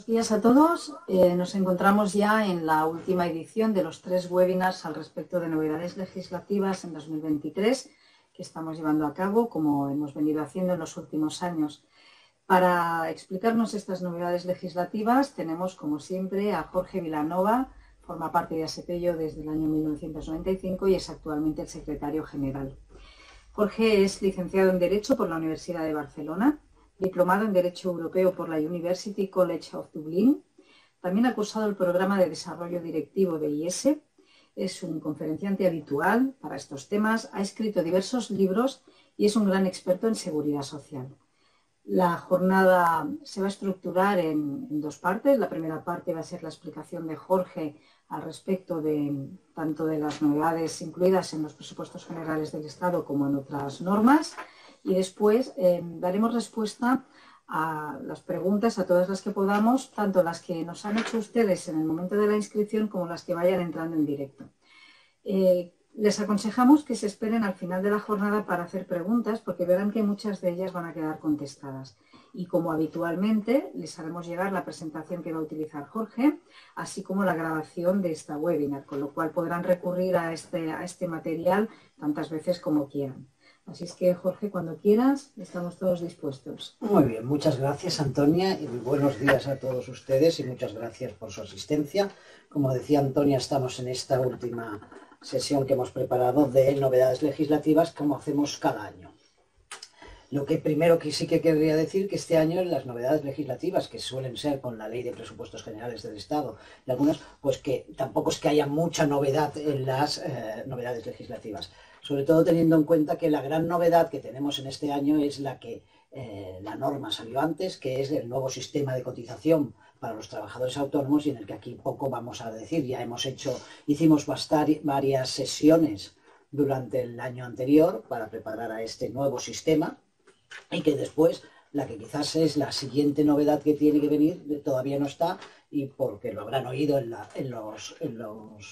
Buenos días a todos. Nos encontramos ya en la última edición de los 3 webinars al respecto de novedades legislativas en 2023 que estamos llevando a cabo, como hemos venido haciendo en los últimos años. Para explicarnos estas novedades legislativas tenemos, como siempre, a Jorge Vilanova, forma parte de ASPEIO desde el año 1995 y es actualmente el secretario general. Jorge es licenciado en Derecho por la Universidad de Barcelona, diplomado en Derecho Europeo por la University College of Dublin. También ha cursado el programa de Desarrollo Directivo de IESE. Es un conferenciante habitual para estos temas, ha escrito diversos libros y es un gran experto en seguridad social. La jornada se va a estructurar en 2 partes. La primera parte va a ser la explicación de Jorge al respecto de tanto de las novedades incluidas en los presupuestos generales del Estado como en otras normas. Y después daremos respuesta a las preguntas, a todas las que podamos, tanto las que nos han hecho ustedes en el momento de la inscripción como las que vayan entrando en directo. Les aconsejamos que se esperen al final de la jornada para hacer preguntas, porque verán que muchas de ellas van a quedar contestadas. Y como habitualmente, les haremos llegar la presentación que va a utilizar Jorge, así como la grabación de esta webinar, con lo cual podrán recurrir a este material tantas veces como quieran. Así es que, Jorge, cuando quieras, estamos todos dispuestos. Muy bien, muchas gracias, Antonia, y buenos días a todos ustedes y muchas gracias por su asistencia. Como decía Antonia, estamos en esta última sesión que hemos preparado de novedades legislativas, como hacemos cada año. Lo que primero que sí que querría decir que este año las novedades legislativas, que suelen ser con la Ley de Presupuestos Generales del Estado y algunas, pues que tampoco es que haya mucha novedad en las novedades legislativas. Sobre todo teniendo en cuenta que la gran novedad que tenemos en este año es la que la norma salió antes, que es el nuevo sistema de cotización para los trabajadores autónomos y en el que aquí poco vamos a decir. Ya hicimos varias sesiones durante el año anterior para preparar a este nuevo sistema y que después la que quizás es la siguiente novedad que tiene que venir todavía no está, y porque lo habrán oído en los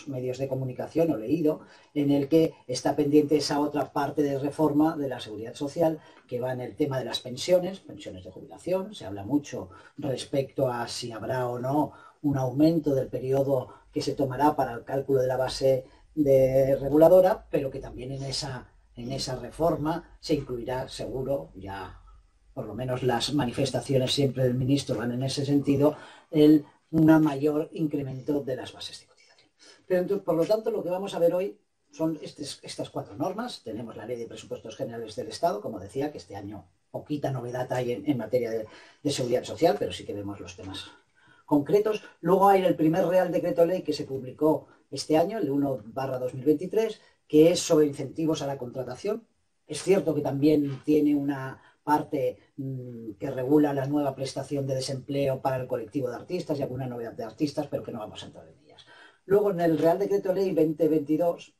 medios de comunicación o leído, en el que está pendiente esa otra parte de reforma de la seguridad social que va en el tema de las pensiones de jubilación. Se habla mucho respecto a si habrá o no un aumento del periodo que se tomará para el cálculo de la base de reguladora, pero que también en esa reforma se incluirá seguro, ya por lo menos las manifestaciones siempre del ministro van en ese sentido, un mayor incremento de las bases de cotización. Pero entonces, por lo tanto, lo que vamos a ver hoy son estas 4 normas. Tenemos la Ley de Presupuestos Generales del Estado, como decía, que este año poquita novedad hay en materia de seguridad social, pero sí que vemos los temas concretos. Luego hay el primer Real Decreto Ley que se publicó este año, el 1/2023, que es sobre incentivos a la contratación. Es cierto que también tiene una parte que regula la nueva prestación de desempleo para el colectivo de artistas y alguna novedad de artistas, pero que no vamos a entrar en ellas. Luego, en el Real Decreto Ley 2022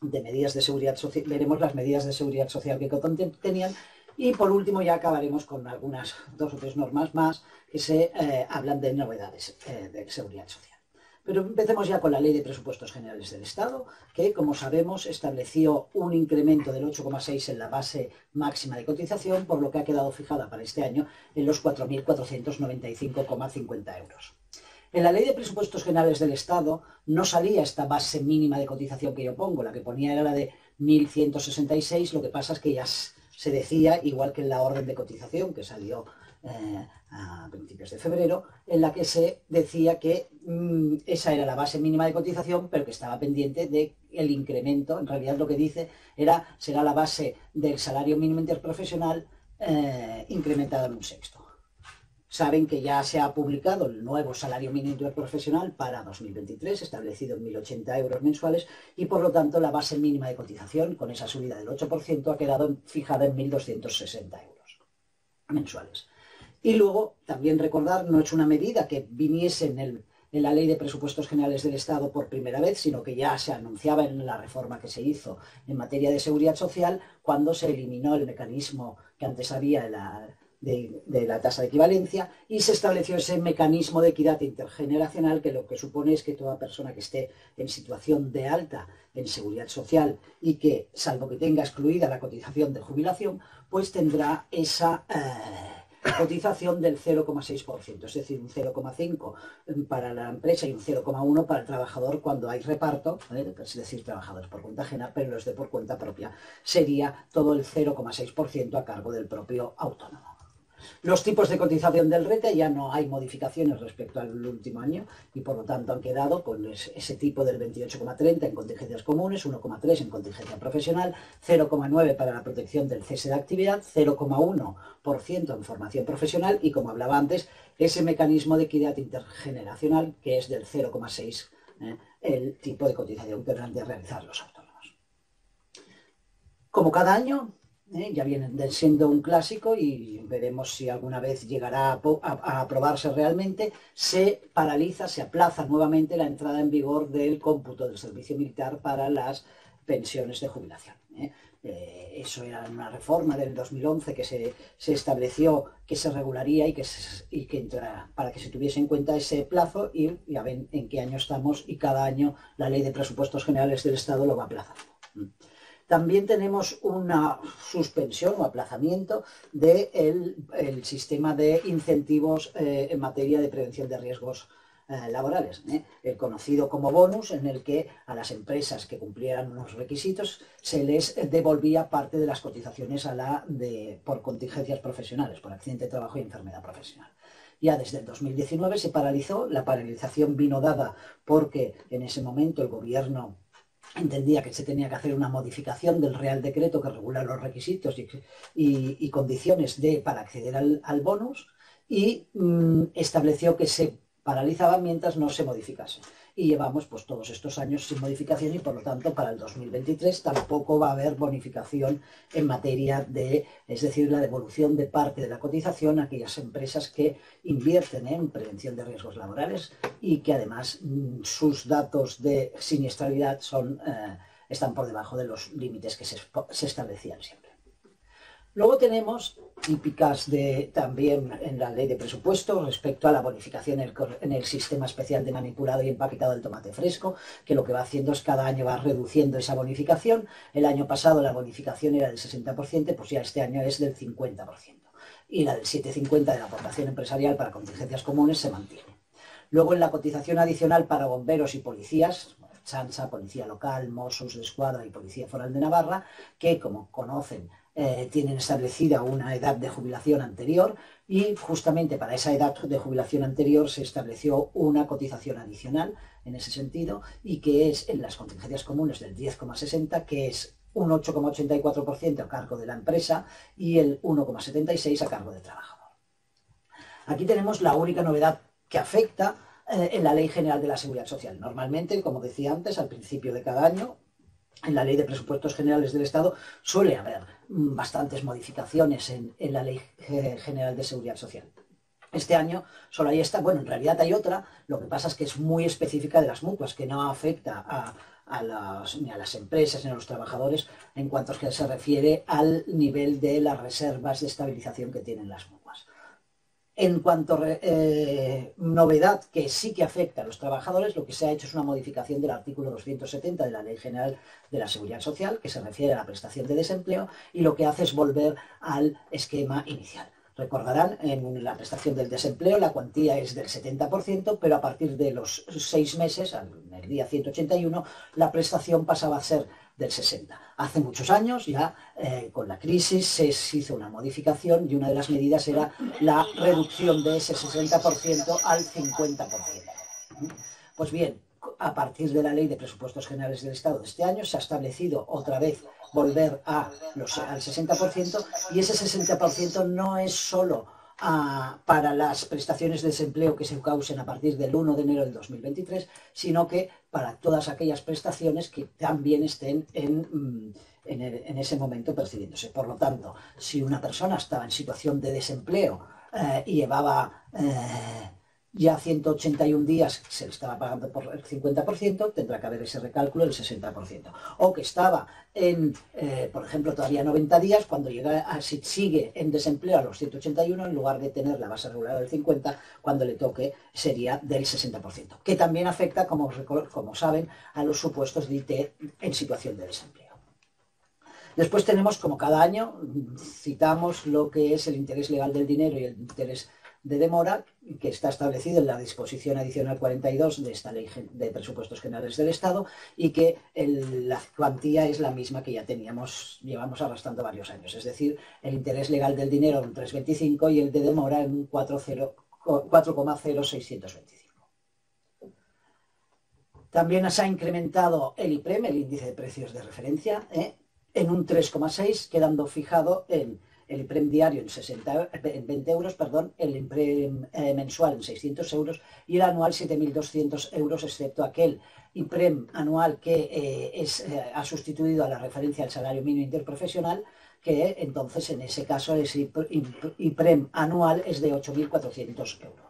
de medidas de seguridad social, veremos las medidas de seguridad social que contenían, y por último ya acabaremos con algunas 2 o 3 normas más que se hablan de novedades de seguridad social. Pero empecemos ya con la Ley de Presupuestos Generales del Estado, que, como sabemos, estableció un incremento del 8,6 en la base máxima de cotización, por lo que ha quedado fijada para este año en los 4.495,50 euros. En la Ley de Presupuestos Generales del Estado no salía esta base mínima de cotización que yo pongo, la que ponía era la de 1.166, lo que pasa es que ya se decía, igual que en la orden de cotización que salió a principios de febrero, en la que se decía que esa era la base mínima de cotización, pero que estaba pendiente del incremento. En realidad lo que dice será la base del salario mínimo interprofesional incrementada en 1/6. Saben que ya se ha publicado el nuevo salario mínimo interprofesional para 2023, establecido en 1.080 euros mensuales, y por lo tanto la base mínima de cotización, con esa subida del 8%, ha quedado fijada en 1.260 euros mensuales. Y luego, también recordar, no es una medida que viniese en la Ley de Presupuestos Generales del Estado por primera vez, sino que ya se anunciaba en la reforma que se hizo en materia de seguridad social, cuando se eliminó el mecanismo que antes había de la tasa de equivalencia, y se estableció ese mecanismo de equidad intergeneracional, que lo que supone es que toda persona que esté en situación de alta en seguridad social y que, salvo que tenga excluida la cotización de jubilación, pues tendrá esa cotización del 0,6%, es decir, un 0,5% para la empresa y un 0,1% para el trabajador cuando hay reparto, es decir, trabajadores por cuenta ajena, pero los de por cuenta propia sería todo el 0,6% a cargo del propio autónomo. Los tipos de cotización del RETE ya no hay modificaciones respecto al último año y por lo tanto han quedado con ese tipo del 28,30 en contingencias comunes, 1,3 en contingencia profesional, 0,9 para la protección del cese de actividad, 0,1% en formación profesional y, como hablaba antes, ese mecanismo de equidad intergeneracional que es del 0,6 el tipo de cotización que tendrán de realizar los autónomos. Como cada año, ya vienen siendo un clásico y veremos si alguna vez llegará a aprobarse realmente, se paraliza, se aplaza nuevamente la entrada en vigor del cómputo del servicio militar para las pensiones de jubilación. Eso era una reforma del 2011 que se estableció que se regularía y que entrara para que se tuviese en cuenta ese plazo, y ya ven en qué año estamos y cada año la Ley de Presupuestos Generales del Estado lo va aplazando. También tenemos una suspensión o aplazamiento del sistema de incentivos en materia de prevención de riesgos laborales, el conocido como bonus, en el que a las empresas que cumplieran unos requisitos se les devolvía parte de las cotizaciones por contingencias profesionales, por accidente de trabajo y enfermedad profesional. Ya desde el 2019 se paralizó, la paralización vino dada porque en ese momento el gobierno entendía que se tenía que hacer una modificación del Real Decreto que regula los requisitos y condiciones para acceder al bonus, y estableció que se paralizaba mientras no se modificase. Y llevamos pues todos estos años sin modificación y por lo tanto para el 2023 tampoco va a haber bonificación en materia es decir, la devolución de parte de la cotización a aquellas empresas que invierten en prevención de riesgos laborales y que además sus datos de siniestralidad están por debajo de los límites que se establecían siempre. Luego tenemos típicas también en la ley de presupuestos respecto a la bonificación en el sistema especial de manipulado y empaquetado del tomate fresco, que lo que va haciendo es cada año va reduciendo esa bonificación. El año pasado la bonificación era del 60%, pues ya este año es del 50%. Y la del 7,50 de la aportación empresarial para contingencias comunes se mantiene. Luego en la cotización adicional para bomberos y policías, Chancha, Policía Local, Mossos d'Esquadra y Policía Foral de Navarra, que como conocen tienen establecida una edad de jubilación anterior, y justamente para esa edad de jubilación anterior se estableció una cotización adicional en ese sentido, y que es en las contingencias comunes del 10,60, que es un 8,84% a cargo de la empresa y el 1,76% a cargo del trabajador. Aquí tenemos la única novedad que afecta en la Ley General de la Seguridad Social. Normalmente, como decía antes, al principio de cada año, en la Ley de Presupuestos Generales del Estado suele haber bastantes modificaciones en la Ley General de Seguridad Social. Este año solo hay esta, bueno, en realidad hay otra, lo que pasa es que es muy específica de las mutuas, que no afecta ni a las empresas ni a los trabajadores en cuanto a que se refiere al nivel de las reservas de estabilización que tienen las mutuas. En cuanto a novedad que sí que afecta a los trabajadores, lo que se ha hecho es una modificación del artículo 270 de la Ley General de la Seguridad Social, que se refiere a la prestación de desempleo, y lo que hace es volver al esquema inicial. Recordarán, en la prestación del desempleo la cuantía es del 70%, pero a partir de los 6 meses, en el día 181, la prestación pasaba a ser del 60%. Hace muchos años ya, con la crisis, se hizo una modificación y una de las medidas era la reducción de ese 60% al 50%. Pues bien, a partir de la Ley de Presupuestos Generales del Estado de este año se ha establecido otra vez volver al 60%, y ese 60% no es solo para las prestaciones de desempleo que se causen a partir del 1 de enero del 2023, sino que para todas aquellas prestaciones que también estén en ese momento percibiéndose. Por lo tanto, si una persona estaba en situación de desempleo y llevaba ya 181 días, se le estaba pagando por el 50%, tendrá que haber ese recálculo del 60%. O que estaba por ejemplo, todavía 90 días, cuando si sigue en desempleo a los 181, en lugar de tener la base regular del 50%, cuando le toque sería del 60%, que también afecta, como saben, a los supuestos de IT en situación de desempleo. Después tenemos, como cada año, citamos lo que es el interés legal del dinero y el interés de demora, que está establecido en la disposición adicional 42 de esta Ley de Presupuestos Generales del Estado, y que la cuantía es la misma que ya llevamos arrastrando varios años. Es decir, el interés legal del dinero en un 3,25 y el de demora en un 4,0625. También se ha incrementado el IPREM, el índice de precios de referencia, en un 3,6, quedando fijado en el IPREM diario en 20 euros, el IPREM mensual en 600 euros y el anual 7.200 euros, excepto aquel IPREM anual que ha sustituido a la referencia al salario mínimo interprofesional, que entonces en ese caso ese IPREM anual es de 8.400 euros.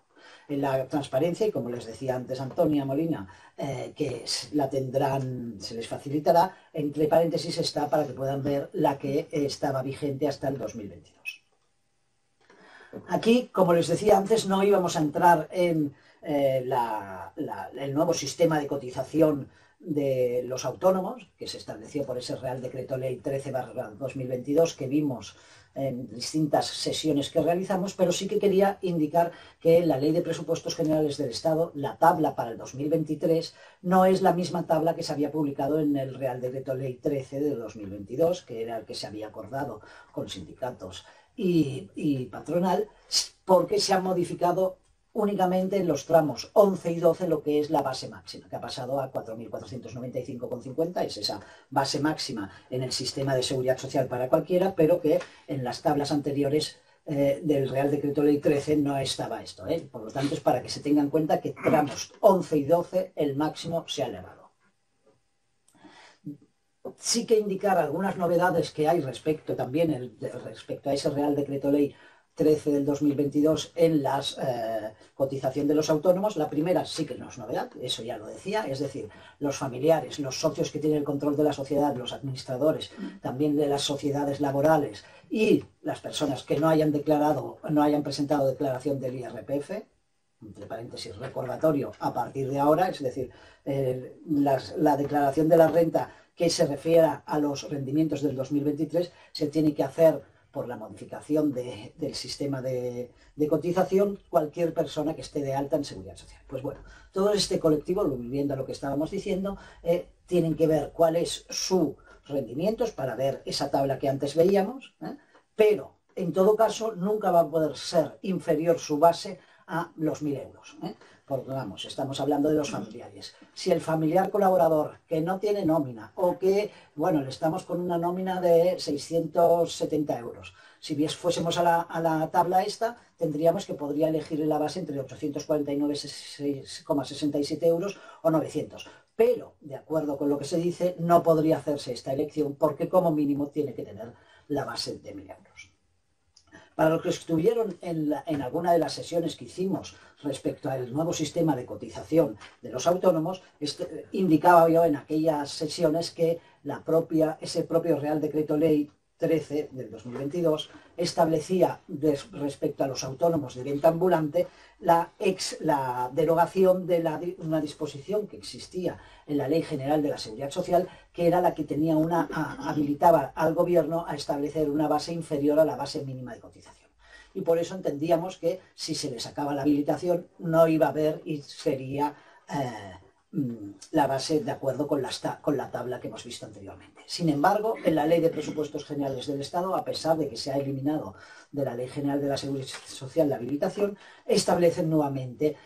En la transparencia, y como les decía antes Antonia Molina, que la tendrán, se les facilitará, entre paréntesis está para que puedan ver la que estaba vigente hasta el 2022. Aquí, como les decía antes, no íbamos a entrar en el nuevo sistema de cotización de los autónomos, que se estableció por ese Real Decreto Ley 13/2022 que vimos en distintas sesiones que realizamos, pero sí que quería indicar que en la Ley de Presupuestos Generales del Estado, la tabla para el 2023 no es la misma tabla que se había publicado en el Real Decreto Ley 13 de 2022, que era el que se había acordado con sindicatos y patronal, porque se han modificado únicamente en los tramos 11 y 12 lo que es la base máxima, que ha pasado a 4.495,50, es esa base máxima en el sistema de seguridad social para cualquiera, pero que en las tablas anteriores del Real Decreto Ley 13 no estaba esto. Por lo tanto, es para que se tenga en cuenta que tramos 11 y 12 el máximo se ha elevado. Sí que indicar algunas novedades que hay respecto a ese Real Decreto Ley 13 del 2022 en la cotización de los autónomos. La primera sí que no es novedad, eso ya lo decía, es decir, los familiares, los socios que tienen el control de la sociedad, los administradores, también de las sociedades laborales y las personas que no hayan presentado declaración del IRPF, entre paréntesis, recordatorio a partir de ahora, es decir, la declaración de la renta que se refiera a los rendimientos del 2023 se tiene que hacer por la modificación del sistema de cotización cualquier persona que esté de alta en Seguridad Social. Pues bueno, todo este colectivo, volviendo a lo que estábamos diciendo, tienen que ver cuál es su rendimientos para ver esa tabla que antes veíamos, pero en todo caso nunca va a poder ser inferior su base a los 1.000 euros. Porque vamos, estamos hablando de los familiares. Si el familiar colaborador que no tiene nómina o que, bueno, le estamos con una nómina de 670 euros, si fuésemos a la tabla esta, tendríamos que podría elegir en la base entre 849,67 euros o 900. Pero, de acuerdo con lo que se dice, no podría hacerse esta elección porque como mínimo tiene que tener la base de 1.000 euros. Para los que estuvieron en alguna de las sesiones que hicimos respecto al nuevo sistema de cotización de los autónomos, indicaba yo en aquellas sesiones que ese propio Real Decreto Ley 13 del 2022 establecía respecto a los autónomos de venta ambulante la derogación de una disposición que existía en la Ley General de la Seguridad Social, que era la que habilitaba al gobierno a establecer una base inferior a la base mínima de cotización. Y por eso entendíamos que si se le sacaba la habilitación no iba a haber y sería la base de acuerdo con la tabla que hemos visto anteriormente. Sin embargo, en la Ley de Presupuestos Generales del Estado, a pesar de que se ha eliminado de la Ley General de la Seguridad Social la habilitación, establecen nuevamente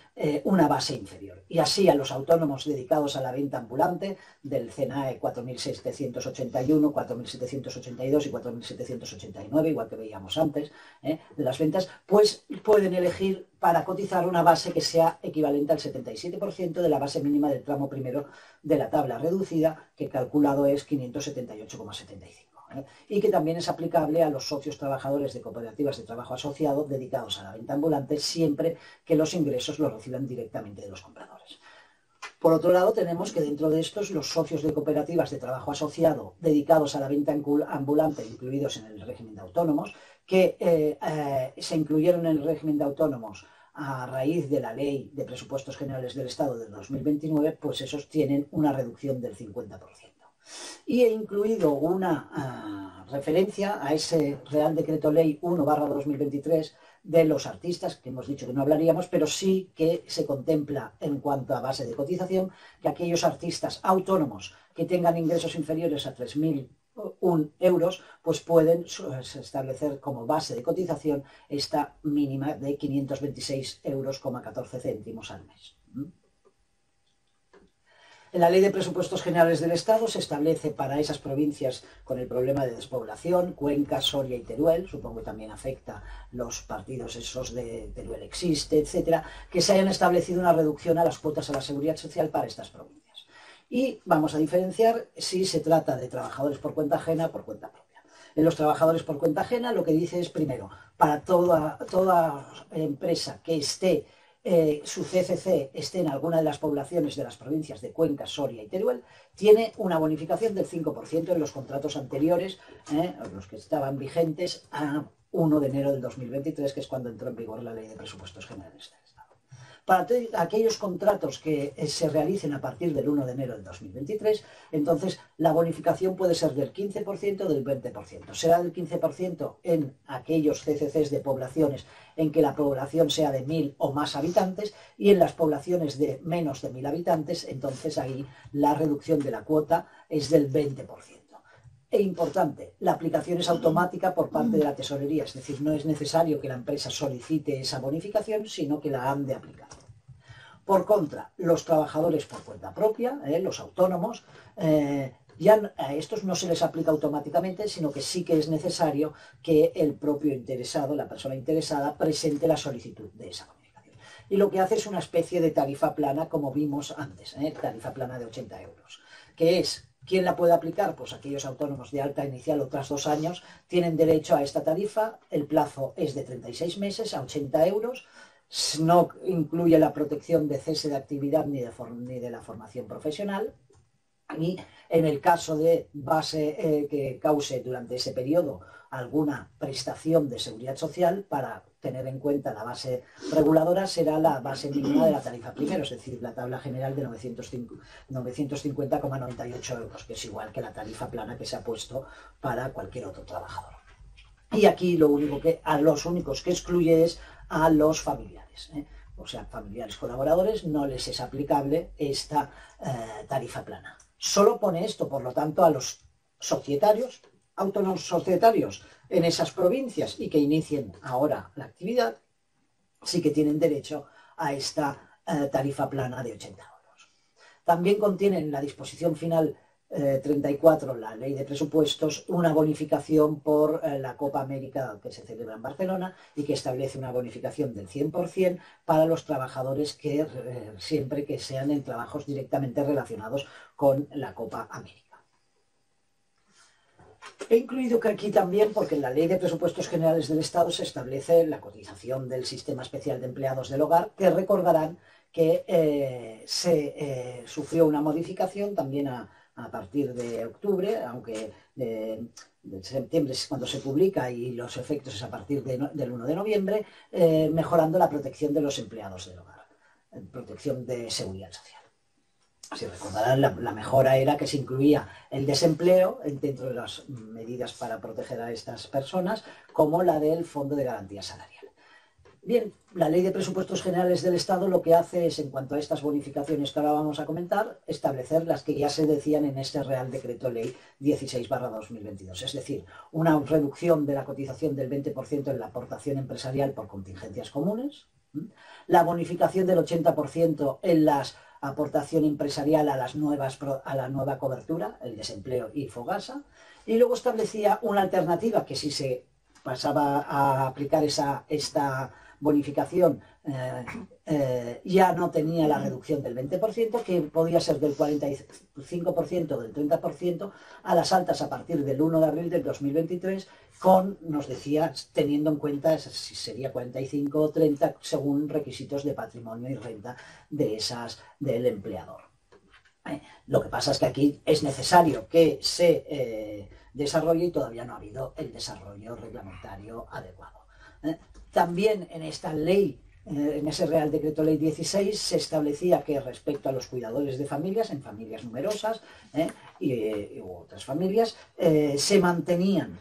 una base inferior. Y así a los autónomos dedicados a la venta ambulante del CENAE 4.781, 4.782 y 4.789, igual que veíamos antes, de las ventas, pues pueden elegir para cotizar una base que sea equivalente al 77% de la base mínima del tramo primero de la tabla reducida, que calculado es 578,75. Y que también es aplicable a los socios trabajadores de cooperativas de trabajo asociado dedicados a la venta ambulante, siempre que los ingresos los reciban directamente de los compradores. Por otro lado, tenemos que dentro de estos, los socios de cooperativas de trabajo asociado dedicados a la venta ambulante, incluidos en el régimen de autónomos, que se incluyeron en el régimen de autónomos a raíz de la Ley de Presupuestos Generales del Estado del 2029, pues esos tienen una reducción del 50%. Y he incluido una referencia a ese Real Decreto Ley 1/2023 de los artistas, que hemos dicho que no hablaríamos, pero sí que se contempla en cuanto a base de cotización que aquellos artistas autónomos que tengan ingresos inferiores a 3.001 euros, pues pueden establecer como base de cotización esta mínima de 526,14 euros al mes. En la Ley de Presupuestos Generales del Estado se establece para esas provincias con el problema de despoblación, Cuenca, Soria y Teruel, supongo que también afecta los partidos esos de Teruel Existe, etcétera, que se hayan establecido una reducción a las cuotas a la seguridad social para estas provincias. Y vamos a diferenciar si se trata de trabajadores por cuenta ajena o por cuenta propia. En los trabajadores por cuenta ajena lo que dice es, primero, para toda empresa que esté su CCC esté en alguna de las poblaciones de las provincias de Cuenca, Soria y Teruel, tiene una bonificación del 5% en los contratos anteriores, los que estaban vigentes a 1 de enero del 2023, que es cuando entró en vigor la Ley de Presupuestos Generales del Estado. Para aquellos contratos que se realicen a partir del 1 de enero del 2023, entonces la bonificación puede ser del 15% o del 20%. Será del 15% en aquellos CCCs de poblaciones en que la población sea de 1.000 o más habitantes, y en las poblaciones de menos de 1.000 habitantes, entonces ahí la reducción de la cuota es del 20%. E importante, la aplicación es automática por parte de la tesorería, es decir, no es necesario que la empresa solicite esa bonificación, sino que la han de aplicar. Por contra, los trabajadores por cuenta propia, los autónomos, ya a estos no se les aplica automáticamente, sino que sí que es necesario que el propio interesado, la persona interesada, presente la solicitud de esa bonificación. Y lo que hace es una especie de tarifa plana, como vimos antes, tarifa plana de 80 euros, que es... ¿Quién la puede aplicar? Pues aquellos autónomos de alta inicial o tras 2 años tienen derecho a esta tarifa. El plazo es de 36 meses a 80 euros. No incluye la protección de cese de actividad ni de la formación profesional. Y en el caso de base que cause durante ese periodo alguna prestación de seguridad social, para tener en cuenta la base reguladora, será la base mínima de la tarifa primero, es decir, la tabla general de 950,98 euros, que es igual que la tarifa plana que se ha puesto para cualquier otro trabajador. Y aquí los únicos que excluye es a los familiares, o sea, familiares colaboradores no les es aplicable esta tarifa plana. Solo pone esto, por lo tanto, a los societarios, autónomos societarios en esas provincias y que inicien ahora la actividad, sí que tienen derecho a esta tarifa plana de 80 euros. También contiene en la disposición final 34, la Ley de Presupuestos, una bonificación por la Copa América que se celebra en Barcelona y que establece una bonificación del 100% para los trabajadores que siempre que sean en trabajos directamente relacionados con la Copa América. He incluido que aquí también, porque en la Ley de Presupuestos Generales del Estado se establece la cotización del Sistema Especial de Empleados del Hogar, que recordarán que se sufrió una modificación también a partir de octubre, aunque de septiembre es cuando se publica y los efectos es a partir del 1 de noviembre, mejorando la protección de los empleados del hogar, protección de seguridad social. Si recordarán, la mejora era que se incluía el desempleo dentro de las medidas para proteger a estas personas, como la del Fondo de Garantía Salarial. Bien, la Ley de Presupuestos Generales del Estado lo que hace es, en cuanto a estas bonificaciones que ahora vamos a comentar, establecer las que ya se decían en este Real Decreto Ley 16/2022, es decir, una reducción de la cotización del 20% en la aportación empresarial por contingencias comunes, la bonificación del 80% en la aportación empresarial a la nueva cobertura, el desempleo y Fogasa, y luego establecía una alternativa que si se pasaba a aplicar esta bonificación ya no tenía la reducción del 20%, que podía ser del 45% o del 30% a las altas a partir del 1 de abril del 2023, nos decía, teniendo en cuenta si sería 45 o 30 según requisitos de patrimonio y renta del empleador. Lo que pasa es que aquí es necesario que se desarrolle y todavía no ha habido el desarrollo reglamentario adecuado. También en esta ley en ese Real Decreto Ley 16 se establecía que respecto a los cuidadores de familias, en familias numerosas u otras familias, se mantenían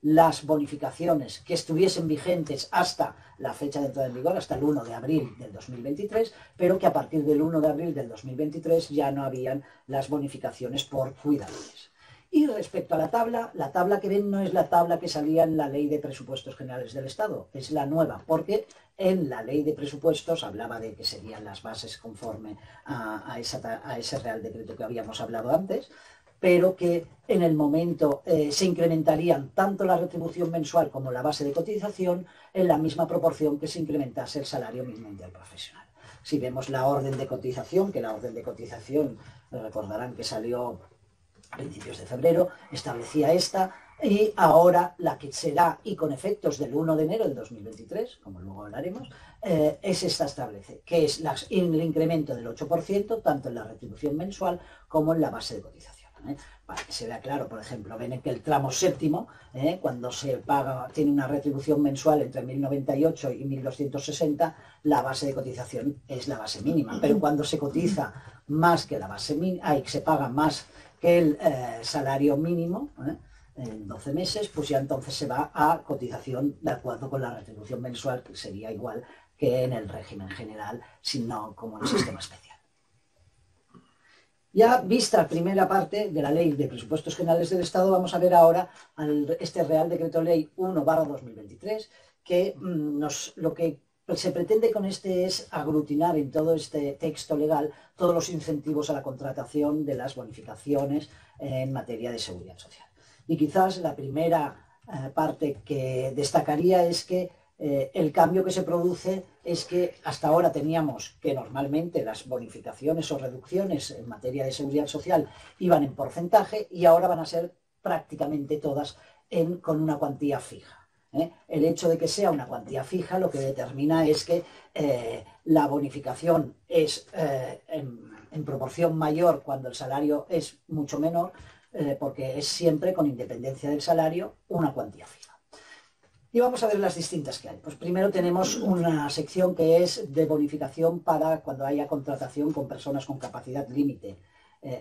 las bonificaciones que estuviesen vigentes hasta la fecha de entrada en vigor, hasta el 1 de abril del 2023, pero que a partir del 1 de abril del 2023 ya no habían las bonificaciones por cuidadores. Y respecto a la tabla que ven no es la tabla que salía en la Ley de Presupuestos Generales del Estado, es la nueva, porque en la Ley de Presupuestos hablaba de que serían las bases conforme a ese Real Decreto que habíamos hablado antes, pero que en el momento se incrementarían tanto la retribución mensual como la base de cotización en la misma proporción que se incrementase el salario mínimo interprofesional. Si vemos la orden de cotización, que la orden de cotización, recordarán que salió a principios de febrero, establecía esta, y ahora la que será, y con efectos del 1 de enero del 2023, como luego hablaremos, es esta establece, que es el incremento del 8%, tanto en la retribución mensual como en la base de cotización. Para que se vea claro, por ejemplo, ven que el tramo séptimo, cuando se paga, tiene una retribución mensual entre 1.098 y 1.260, la base de cotización es la base mínima, pero cuando se cotiza más que la base mínima, se paga más que el salario mínimo, en 12 meses, pues ya entonces se va a cotización de acuerdo con la retribución mensual, que sería igual que en el régimen general, sino como en el sistema especial. Ya vista la primera parte de la Ley de Presupuestos Generales del Estado, vamos a ver ahora este Real Decreto Ley 1/2023, que lo que se pretende con este es aglutinar en todo este texto legal todos los incentivos a la contratación de las bonificaciones en materia de seguridad social. Y quizás la primera parte que destacaría es que el cambio que se produce es que hasta ahora teníamos que normalmente las bonificaciones o reducciones en materia de seguridad social iban en porcentaje y ahora van a ser prácticamente todas con una cuantía fija. El hecho de que sea una cuantía fija lo que determina es que la bonificación es en proporción mayor cuando el salario es mucho menor, porque es siempre, con independencia del salario, una cuantía fija. Y vamos a ver las distintas que hay. Pues primero tenemos una sección que es de bonificación para cuando haya contratación con personas con capacidad límite,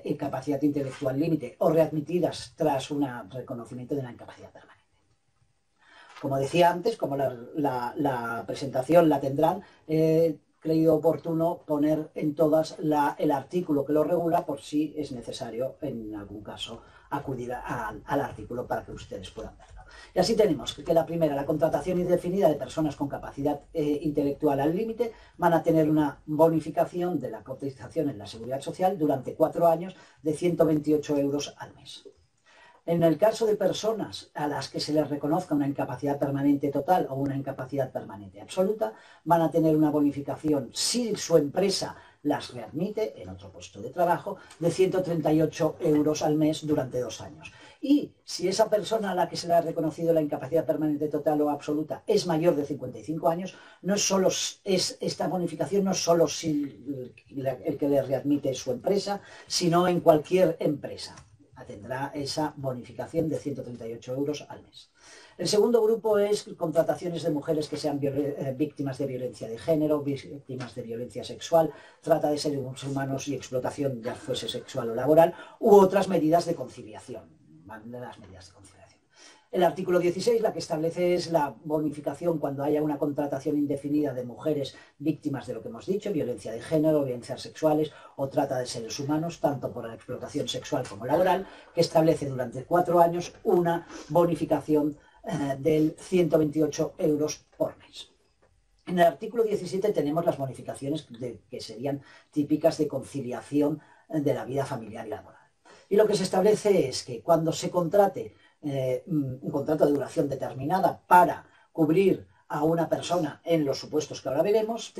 incapacidad intelectual límite o readmitidas tras un reconocimiento de una incapacidad permanente. Como decía antes, como la presentación la tendrán, he creído oportuno poner en todas el artículo que lo regula por si es necesario en algún caso acudir al artículo para que ustedes puedan verlo. Y así tenemos que la primera, la contratación indefinida de personas con capacidad intelectual al límite, van a tener una bonificación de la cotización en la Seguridad Social durante 4 años de 128 euros al mes. En el caso de personas a las que se les reconozca una incapacidad permanente total o una incapacidad permanente absoluta, van a tener una bonificación, si su empresa las readmite en otro puesto de trabajo, de 138 euros al mes durante 2 años. Y si esa persona a la que se le ha reconocido la incapacidad permanente total o absoluta es mayor de 55 años, esta bonificación no es solo si el que le readmite es su empresa, sino en cualquier empresa tendrá esa bonificación de 138 euros al mes. El segundo grupo es contrataciones de mujeres que sean víctimas de violencia de género, víctimas de violencia sexual, trata de seres humanos y explotación, ya fuese sexual o laboral, u otras medidas de conciliación. El artículo 16 la que establece es la bonificación cuando haya una contratación indefinida de mujeres víctimas de lo que hemos dicho, violencia de género, violencias sexuales o trata de seres humanos, tanto por la explotación sexual como laboral, que establece durante 4 años una bonificación del 128 euros por mes. En el artículo 17 tenemos las bonificaciones que serían típicas de conciliación de la vida familiar y laboral. Y lo que se establece es que cuando se contrate un contrato de duración determinada para cubrir a una persona en los supuestos que ahora veremos,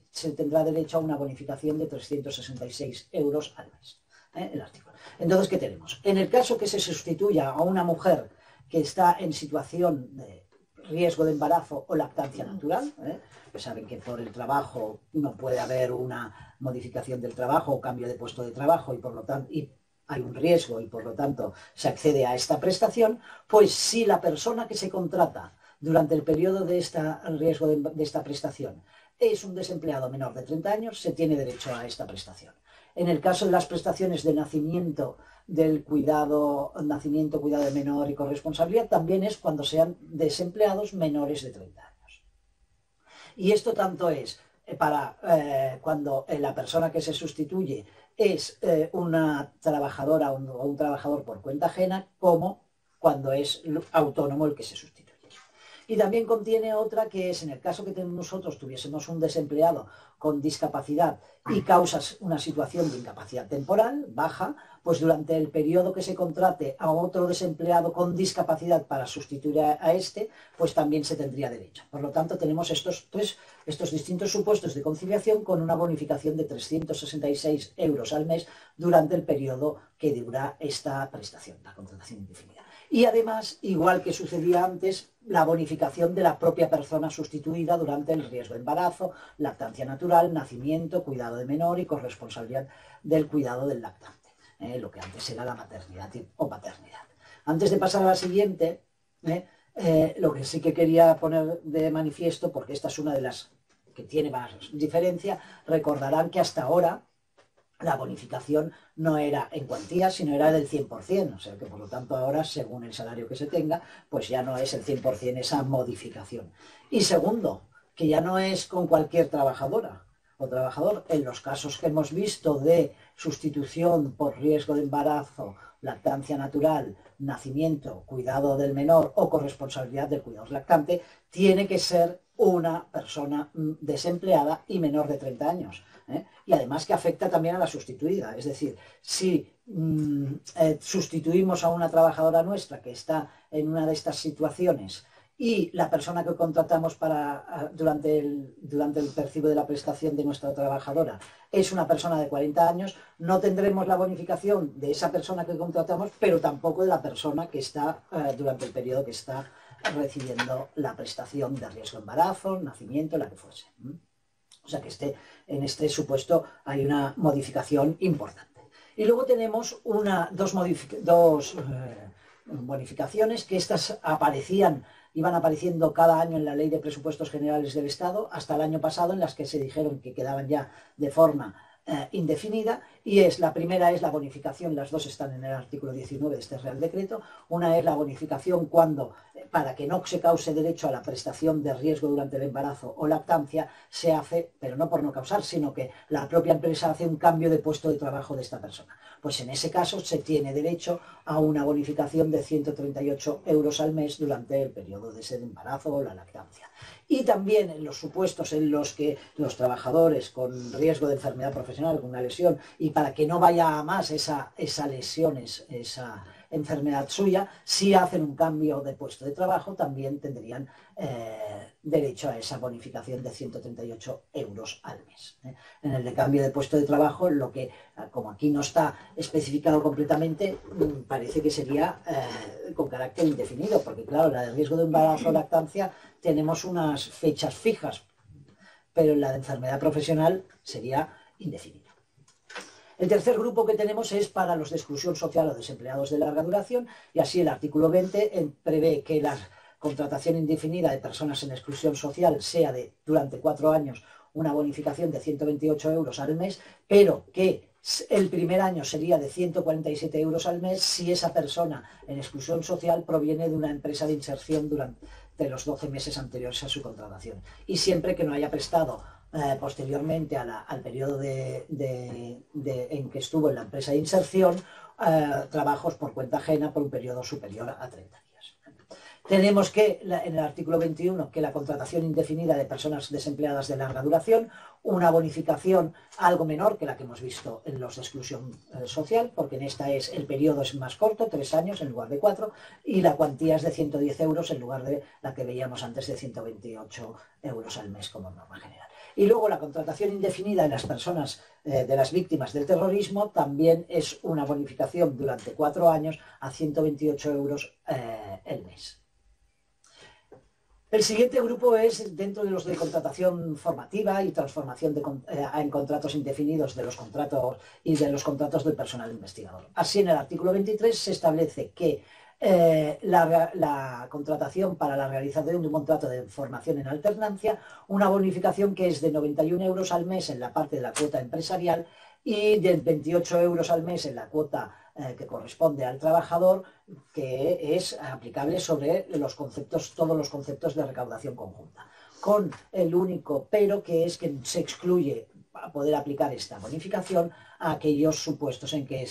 se tendrá derecho a una bonificación de 366 euros al mes. El artículo. Entonces, ¿qué tenemos? En el caso que se sustituya a una mujer que está en situación de riesgo de embarazo o lactancia natural, pues saben que por el trabajo no puede haber una modificación del trabajo o cambio de puesto de trabajo y por lo tanto hay un riesgo y por lo tanto se accede a esta prestación, pues si la persona que se contrata durante el periodo de riesgo de esta prestación es un desempleado menor de 30 años, se tiene derecho a esta prestación. En el caso de las prestaciones de nacimiento, nacimiento, cuidado de menor y corresponsabilidad, también es cuando sean desempleados menores de 30 años. Y esto tanto es para cuando la persona que se sustituye es una trabajadora o un trabajador por cuenta ajena, como cuando es autónomo el que se sustituye. Y también contiene otra que es, en el caso que nosotros tuviésemos un desempleado con discapacidad y causas una situación de incapacidad temporal, baja, pues durante el periodo que se contrate a otro desempleado con discapacidad para sustituir a este, pues también se tendría derecho. Por lo tanto, tenemos estos distintos supuestos de conciliación con una bonificación de 366 euros al mes durante el periodo que dura esta prestación, la contratación indefinida. Y además, igual que sucedía antes, la bonificación de la propia persona sustituida durante el riesgo de embarazo, lactancia natural, nacimiento, cuidado de menor y corresponsabilidad del cuidado del lactante, lo que antes era la maternidad o paternidad. Antes de pasar a la siguiente, lo que sí que quería poner de manifiesto, porque esta es una de las que tiene más diferencia, recordarán que hasta ahora la bonificación no era en cuantía, sino era del 100%, o sea que por lo tanto ahora, según el salario que se tenga, pues ya no es el 100% esa modificación. Y segundo, que ya no es con cualquier trabajadora o trabajador, en los casos que hemos visto de sustitución por riesgo de embarazo, lactancia natural, nacimiento, cuidado del menor o corresponsabilidad del cuidado lactante, tiene que ser una persona desempleada y menor de 30 años. Y además que afecta también a la sustituida, es decir, si sustituimos a una trabajadora nuestra que está en una de estas situaciones y la persona que contratamos durante el percibo de la prestación de nuestra trabajadora es una persona de 40 años, no tendremos la bonificación de esa persona que contratamos, pero tampoco de la persona que está durante el periodo que está recibiendo la prestación de riesgo de embarazo, nacimiento, la que fuese. O sea que en este supuesto hay una modificación importante. Y luego tenemos dos bonificaciones que estas iban apareciendo cada año en la Ley de Presupuestos Generales del Estado, hasta el año pasado, en las que se dijeron que quedaban ya de forma indefinida, y la primera es la bonificación, las dos están en el artículo 19 de este Real Decreto. Una es la bonificación para que no se cause derecho a la prestación de riesgo durante el embarazo o lactancia, se hace, pero no por no causar, sino que la propia empresa hace un cambio de puesto de trabajo de esta persona. Pues en ese caso se tiene derecho a una bonificación de 138 euros al mes durante el periodo de ese embarazo o la lactancia. Y también en los supuestos en los que los trabajadores con riesgo de enfermedad profesional, con una lesión, y para que no vaya a más esa lesión, esa enfermedad suya, si hacen un cambio de puesto de trabajo, también tendrían derecho a esa bonificación de 138 euros al mes. En el de cambio de puesto de trabajo, lo que, como aquí no está especificado completamente, parece que sería con carácter indefinido, porque claro, la de riesgo de embarazo o lactancia tenemos unas fechas fijas, pero en la de enfermedad profesional sería indefinido. El tercer grupo que tenemos es para los de exclusión social o desempleados de larga duración, y así el artículo 20 prevé que la contratación indefinida de personas en exclusión social sea durante 4 años una bonificación de 128 euros al mes, pero que el primer año sería de 147 euros al mes si esa persona en exclusión social proviene de una empresa de inserción durante los 12 meses anteriores a su contratación, y siempre que no haya prestado posteriormente al periodo en que estuvo en la empresa de inserción trabajos por cuenta ajena por un periodo superior a 30 días. Tenemos que, en el artículo 21, que la contratación indefinida de personas desempleadas de larga duración, una bonificación algo menor que la que hemos visto en los de exclusión social, porque en esta el periodo es más corto, 3 años en lugar de 4, y la cuantía es de 110 euros en lugar de la que veíamos antes de 128 euros al mes como norma general. Y luego la contratación indefinida de las personas, de las víctimas del terrorismo, también es una bonificación durante 4 años a 128 euros el mes. El siguiente grupo es dentro de los de contratación formativa y transformación en contratos indefinidos de los contratos y de los contratos del personal investigador. Así, en el artículo 23 se establece que la contratación para la realización de un contrato de formación en alternancia, una bonificación que es de 91 euros al mes en la parte de la cuota empresarial y de 28 euros al mes en la cuota que corresponde al trabajador, que es aplicable sobre todos los conceptos de recaudación conjunta, con el único pero que es que se excluye a poder aplicar esta bonificación a aquellos supuestos en que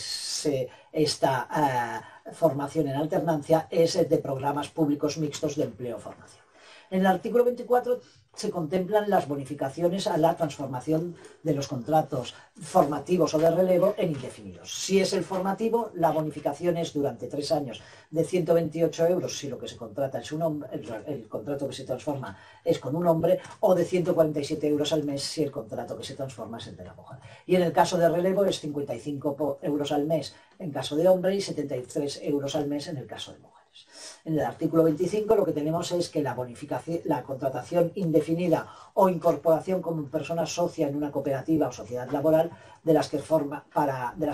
esta formación en alternancia es de programas públicos mixtos de empleo-formación. En el artículo 24 se contemplan las bonificaciones a la transformación de los contratos formativos o de relevo en indefinidos. Si es el formativo, la bonificación es durante 3 años de 128 euros si lo que se contrata es un hombre, el contrato que se transforma es con un hombre, o de 147 euros al mes si el contrato que se transforma es el de la mujer. Y en el caso de relevo es 55 euros al mes en caso de hombre y 73 euros al mes en el caso de mujer. En el artículo 25 lo que tenemos es que la bonificación, la contratación indefinida o incorporación como persona socia en una cooperativa o sociedad laboral de las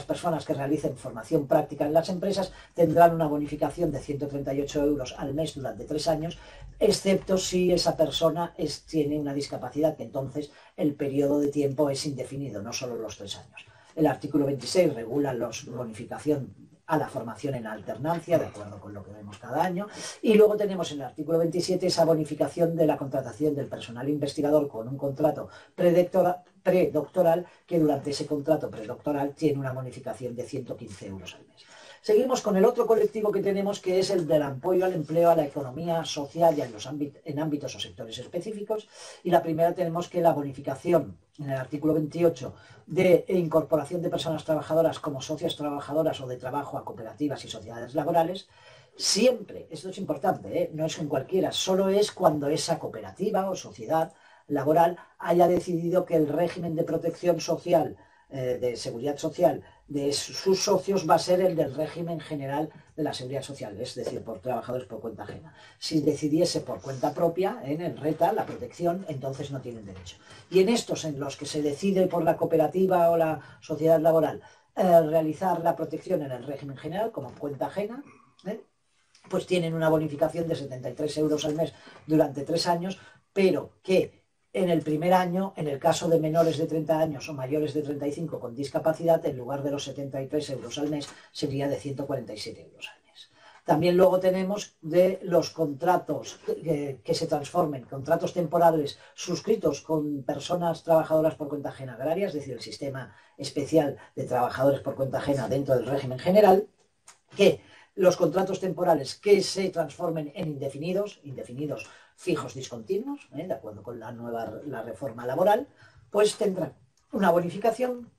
personas que realicen formación práctica en las empresas tendrán una bonificación de 138 euros al mes durante 3 años, excepto si esa persona tiene una discapacidad, que entonces el periodo de tiempo es indefinido, no solo los 3 años. El artículo 26 regula la bonificación a la formación en alternancia, de acuerdo con lo que vemos cada año, y luego tenemos en el artículo 27 esa bonificación de la contratación del personal investigador con un contrato predoctoral, que durante ese contrato predoctoral tiene una bonificación de 115 euros al mes. Seguimos con el otro colectivo que tenemos, que es el del apoyo al empleo, a la economía social y en ámbitos o sectores específicos. Y la primera tenemos que la bonificación, en el artículo 28, de incorporación de personas trabajadoras como socias trabajadoras o de trabajo a cooperativas y sociedades laborales. Siempre, esto es importante, no es en cualquiera, solo es cuando esa cooperativa o sociedad laboral haya decidido que el régimen de protección social, de seguridad social de sus socios va a ser el del régimen general de la seguridad social, es decir, por trabajadores por cuenta ajena. Si decidiese por cuenta propia, en el RETA, la protección, entonces no tienen derecho. Y en estos en los que se decide por la cooperativa o la sociedad laboral realizar la protección en el régimen general como cuenta ajena, pues tienen una bonificación de 73 euros al mes durante 3 años, pero que en el primer año, en el caso de menores de 30 años o mayores de 35 con discapacidad, en lugar de los 73 euros al mes, sería de 147 euros al mes. También luego tenemos de los contratos que se transformen, contratos temporales suscritos con personas trabajadoras por cuenta ajena agraria, es decir, el sistema especial de trabajadores por cuenta ajena dentro del régimen general, que los contratos temporales que se transformen en indefinidos fijos discontinuos, de acuerdo con la reforma laboral, pues tendrán una bonificación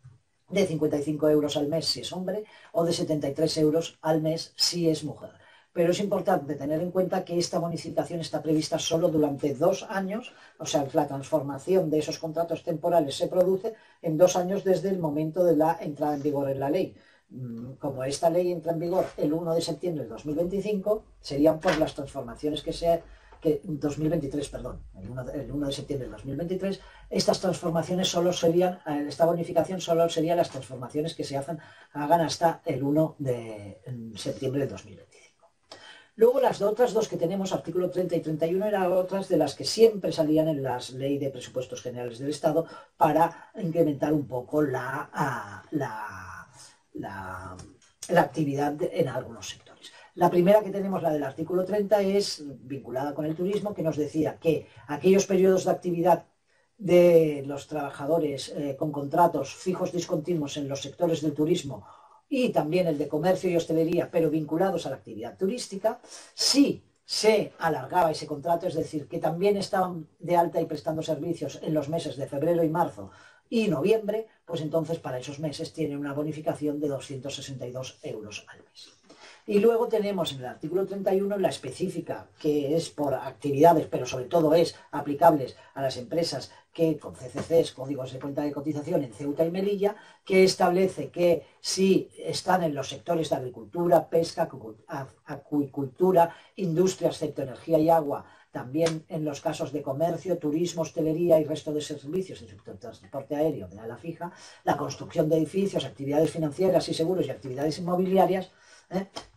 de 55 euros al mes si es hombre o de 73 euros al mes si es mujer. Pero es importante tener en cuenta que esta bonificación está prevista solo durante 2 años, o sea, la transformación de esos contratos temporales se produce en 2 años desde el momento de la entrada en vigor en la ley. Como esta ley entra en vigor el 1 de septiembre de 2025, serían por las transformaciones que 2023, perdón, el 1 de septiembre de 2023, estas transformaciones solo serían, esta bonificación solo serían las transformaciones que se hagan hasta el 1 de septiembre de 2025. Luego las otras dos que tenemos, artículo 30 y 31, eran otras de las que siempre salían en las leyes de presupuestos generales del Estado para incrementar un poco la actividad en algunos sectores. La primera que tenemos, la del artículo 30, es vinculada con el turismo, que nos decía que aquellos periodos de actividad de los trabajadores con contratos fijos discontinuos en los sectores del turismo y también el de comercio y hostelería, pero vinculados a la actividad turística, si se alargaba ese contrato, es decir, que también estaban de alta y prestando servicios en los meses de febrero y marzo y noviembre, pues entonces para esos meses tienen una bonificación de 262 euros al mes. Y luego tenemos en el artículo 31 la específica, que es por actividades, pero sobre todo es aplicables a las empresas que con CCCs, códigos de cuenta de cotización en Ceuta y Melilla, que establece que si están en los sectores de agricultura, pesca, acuicultura, industria, excepto energía y agua, también en los casos de comercio, turismo, hostelería y resto de servicios, excepto el transporte aéreo de ala fija, la construcción de edificios, actividades financieras y seguros y actividades inmobiliarias,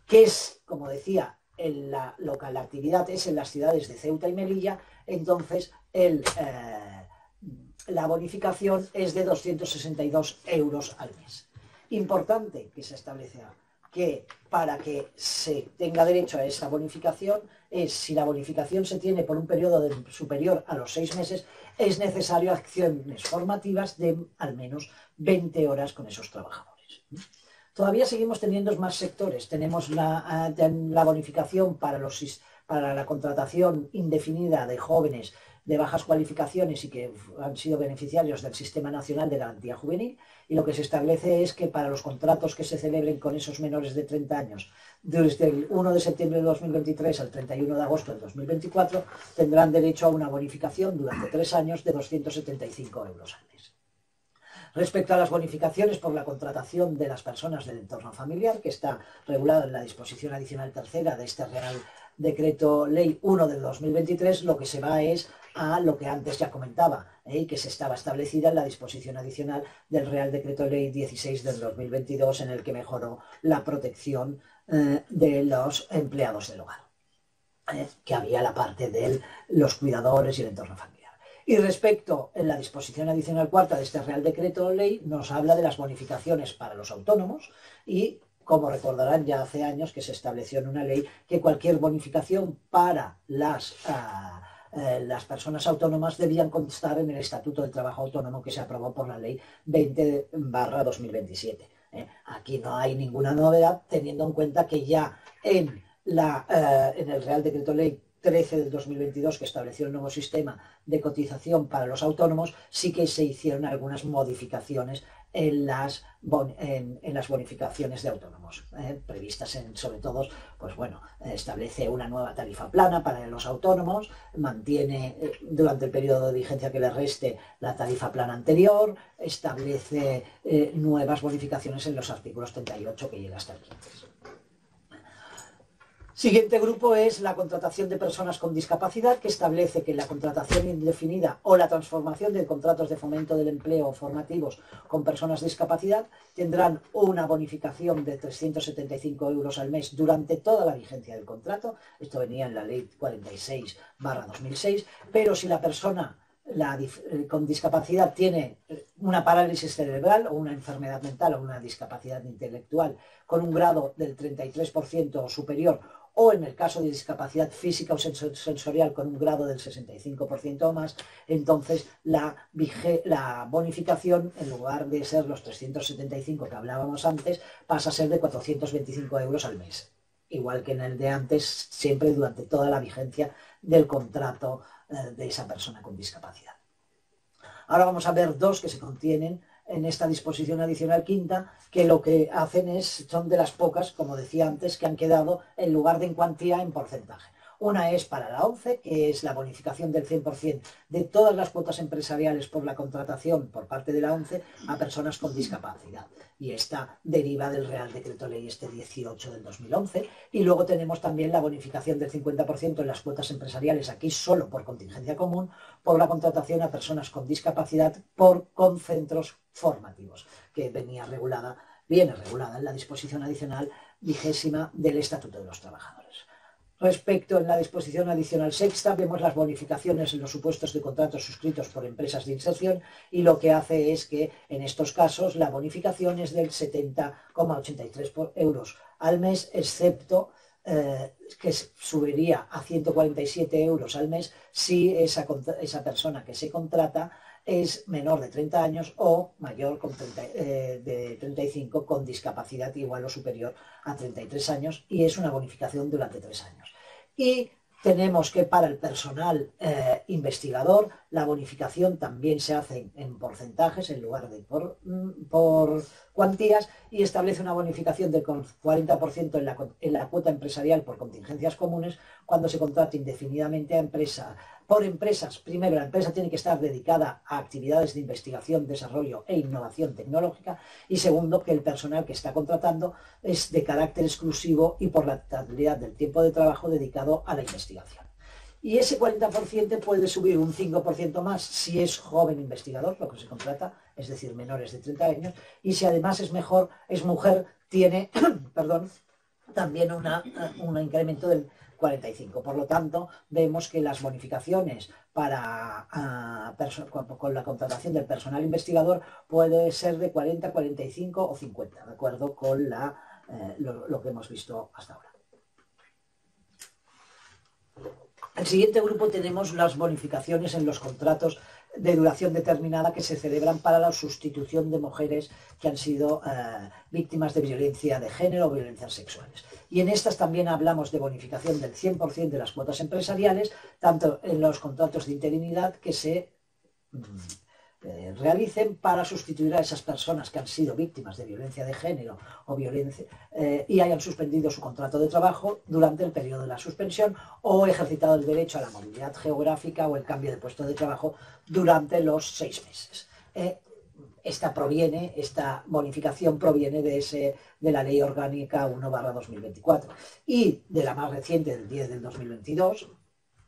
que es, como decía, la actividad es en las ciudades de Ceuta y Melilla, entonces la bonificación es de 262 euros al mes. Importante que se establece que para que se tenga derecho a esa bonificación es si la bonificación se tiene por un periodo superior a los 6 meses, es necesario acciones formativas de al menos 20 horas con esos trabajadores. Todavía seguimos teniendo más sectores. Tenemos la bonificación para la contratación indefinida de jóvenes de bajas cualificaciones y que han sido beneficiarios del Sistema Nacional de Garantía Juvenil, y lo que se establece es que para los contratos que se celebren con esos menores de 30 años desde el 1 de septiembre de 2023 al 31 de agosto del 2024 tendrán derecho a una bonificación durante 3 años de 275 euros al mes. Respecto a las bonificaciones por la contratación de las personas del entorno familiar, que está regulado en la disposición adicional tercera de este Real Decreto Ley 1 del 2023, lo que se va es a lo que antes ya comentaba, y que se estaba establecida en la disposición adicional del Real Decreto Ley 16 del 2022, en el que mejoró la protección de los empleados del hogar, que había la parte de los cuidadores y el entorno familiar. Y respecto en la disposición adicional cuarta de este Real Decreto Ley, nos habla de las bonificaciones para los autónomos y, como recordarán, ya hace años que se estableció en una ley que cualquier bonificación para las personas autónomas debían constar en el Estatuto del Trabajo Autónomo que se aprobó por la Ley 20/2027. Aquí no hay ninguna novedad, teniendo en cuenta que ya en el Real Decreto Ley 13 del 2022, que estableció el nuevo sistema de cotización para los autónomos, sí que se hicieron algunas modificaciones en las bonificaciones de autónomos, previstas sobre todo, pues bueno, establece una nueva tarifa plana para los autónomos, mantiene durante el periodo de vigencia que le reste la tarifa plana anterior, establece nuevas bonificaciones en los artículos 38 que llega hasta el 15. Siguiente grupo es la contratación de personas con discapacidad, que establece que la contratación indefinida o la transformación de contratos de fomento del empleo formativos con personas de discapacidad tendrán una bonificación de 375 euros al mes durante toda la vigencia del contrato. Esto venía en la Ley 46/2006, pero si la persona con discapacidad tiene una parálisis cerebral o una enfermedad mental o una discapacidad intelectual con un grado del 33% o superior, o en el caso de discapacidad física o sensorial con un grado del 65% o más, entonces la bonificación, en lugar de ser los 375 que hablábamos antes, pasa a ser de 425 euros al mes. Igual que en el de antes, siempre durante toda la vigencia del contrato de esa persona con discapacidad. Ahora vamos a ver dos que se contienen en esta disposición adicional quinta, que lo que hacen son de las pocas, como decía antes, que han quedado en lugar de en cuantía, en porcentaje. Una es para la ONCE, que es la bonificación del 100% de todas las cuotas empresariales por la contratación por parte de la ONCE a personas con discapacidad. Y esta deriva del Real Decreto Ley 18 del 2011. Y luego tenemos también la bonificación del 50% en las cuotas empresariales, aquí solo por contingencia común, por la contratación a personas con discapacidad con centros formativos, que viene regulada en la disposición adicional 20ª del Estatuto de los Trabajadores. Respecto en la disposición adicional sexta, vemos las bonificaciones en los supuestos de contratos suscritos por empresas de inserción, y lo que hace es que en estos casos la bonificación es del 70,83 euros al mes, excepto que subiría a 147 euros al mes si esa persona que se contrata es menor de 30 años o mayor de 35 con discapacidad igual o superior a 33 años, y es una bonificación durante 3 años. Y tenemos que para el personal investigador la bonificación también se hace en porcentajes en lugar de por cuantías, y establece una bonificación del 40% en la cuota empresarial por contingencias comunes cuando se contrata indefinidamente por empresas. Primero, la empresa tiene que estar dedicada a actividades de investigación, desarrollo e innovación tecnológica, y segundo, que el personal que está contratando es de carácter exclusivo y por la totalidad del tiempo de trabajo dedicado a la investigación. Y ese 40% puede subir un 5% más si es joven investigador, lo que se contrata, es decir, menores de 30 años, y si además es mujer, tiene también un incremento del 45%. Por lo tanto, vemos que las bonificaciones con la contratación del personal investigador puede ser de 40, 45 o 50, de acuerdo con lo que hemos visto hasta ahora. En el siguiente grupo tenemos las bonificaciones en los contratos de duración determinada que se celebran para la sustitución de mujeres que han sido víctimas de violencia de género o violencias sexuales. Y en estas también hablamos de bonificación del 100% de las cuotas empresariales, tanto en los contratos de interinidad que se realicen para sustituir a esas personas que han sido víctimas de violencia de género o violencia y hayan suspendido su contrato de trabajo durante el periodo de la suspensión o ejercitado el derecho a la movilidad geográfica o el cambio de puesto de trabajo durante los 6 meses. Esta bonificación proviene de la Ley Orgánica 1/2024 y de la más reciente del 10 del 2022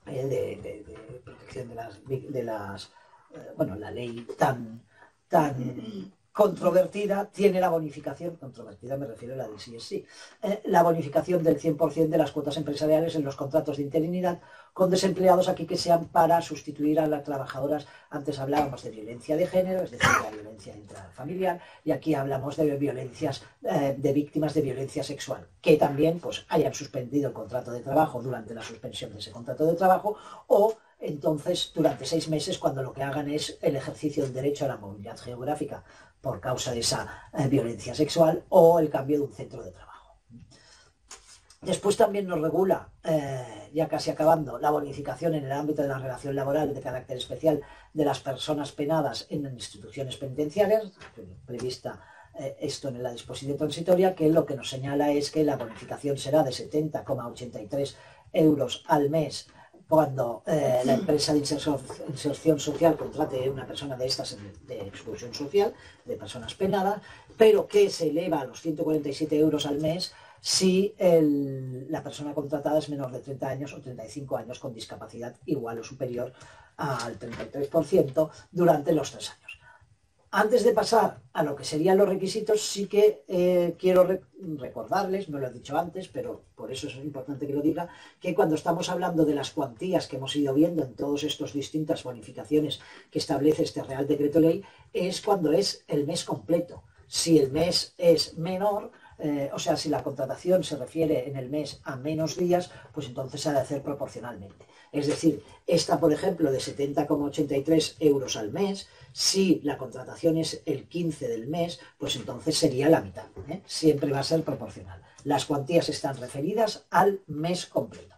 de protección de las la ley tan controvertida tiene la bonificación, controvertida me refiero a la del CSI, la bonificación del 100% de las cuotas empresariales en los contratos de interinidad con desempleados aquí que sean para sustituir a las trabajadoras. Antes hablábamos de violencia de género, es decir, la violencia intrafamiliar, y aquí hablamos de violencias, de víctimas de violencia sexual, que también pues hayan suspendido el contrato de trabajo durante la suspensión de ese contrato de trabajo o entonces durante 6 meses cuando lo que hagan es el ejercicio del derecho a la movilidad geográfica por causa de esa violencia sexual o el cambio de un centro de trabajo. Después también nos regula, ya casi acabando, la bonificación en el ámbito de la relación laboral de carácter especial de las personas penadas en instituciones penitenciarias, prevista esto en la disposición transitoria, que lo que nos señala es que la bonificación será de 70,83 euros al mes cuando la empresa de inserción social contrate a una persona de estas de exclusión social, de personas penadas, pero que se eleva a los 147 euros al mes si la persona contratada es menor de 30 años o 35 años con discapacidad igual o superior al 33% durante los 3 años. Antes de pasar a lo que serían los requisitos, sí que quiero recordarles, no lo he dicho antes, pero por eso es importante que lo diga, que cuando estamos hablando de las cuantías que hemos ido viendo en todas estas distintas bonificaciones que establece este Real Decreto Ley, es cuando es el mes completo. Si el mes es menor, o sea, si la contratación se refiere en el mes a menos días, pues entonces se ha de hacer proporcionalmente. Es decir, esta, por ejemplo, de 70,83 euros al mes, si la contratación es el 15 del mes, pues entonces sería la mitad. Siempre va a ser proporcional. Las cuantías están referidas al mes completo.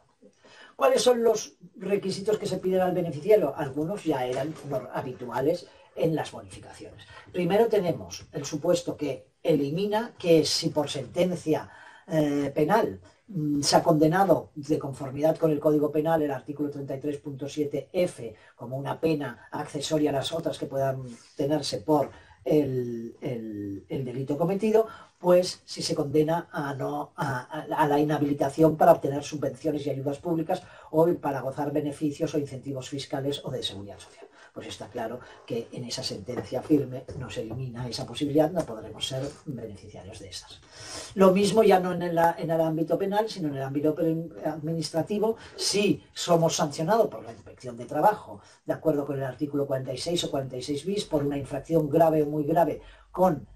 ¿Cuáles son los requisitos que se piden al beneficiario? Algunos ya eran habituales en las bonificaciones. Primero tenemos el supuesto que elimina que si por sentencia penal se ha condenado de conformidad con el Código Penal el artículo 33.7f como una pena accesoria a las otras que puedan tenerse por el delito cometido, pues si se condena a la inhabilitación para obtener subvenciones y ayudas públicas o para gozar beneficios o incentivos fiscales o de seguridad social. Pues está claro que en esa sentencia firme nos elimina esa posibilidad, no podremos ser beneficiarios de esas. Lo mismo ya no en el ámbito penal, sino en el ámbito administrativo, si somos sancionados por la inspección de trabajo, de acuerdo con el artículo 46 o 46 bis, por una infracción grave o muy grave con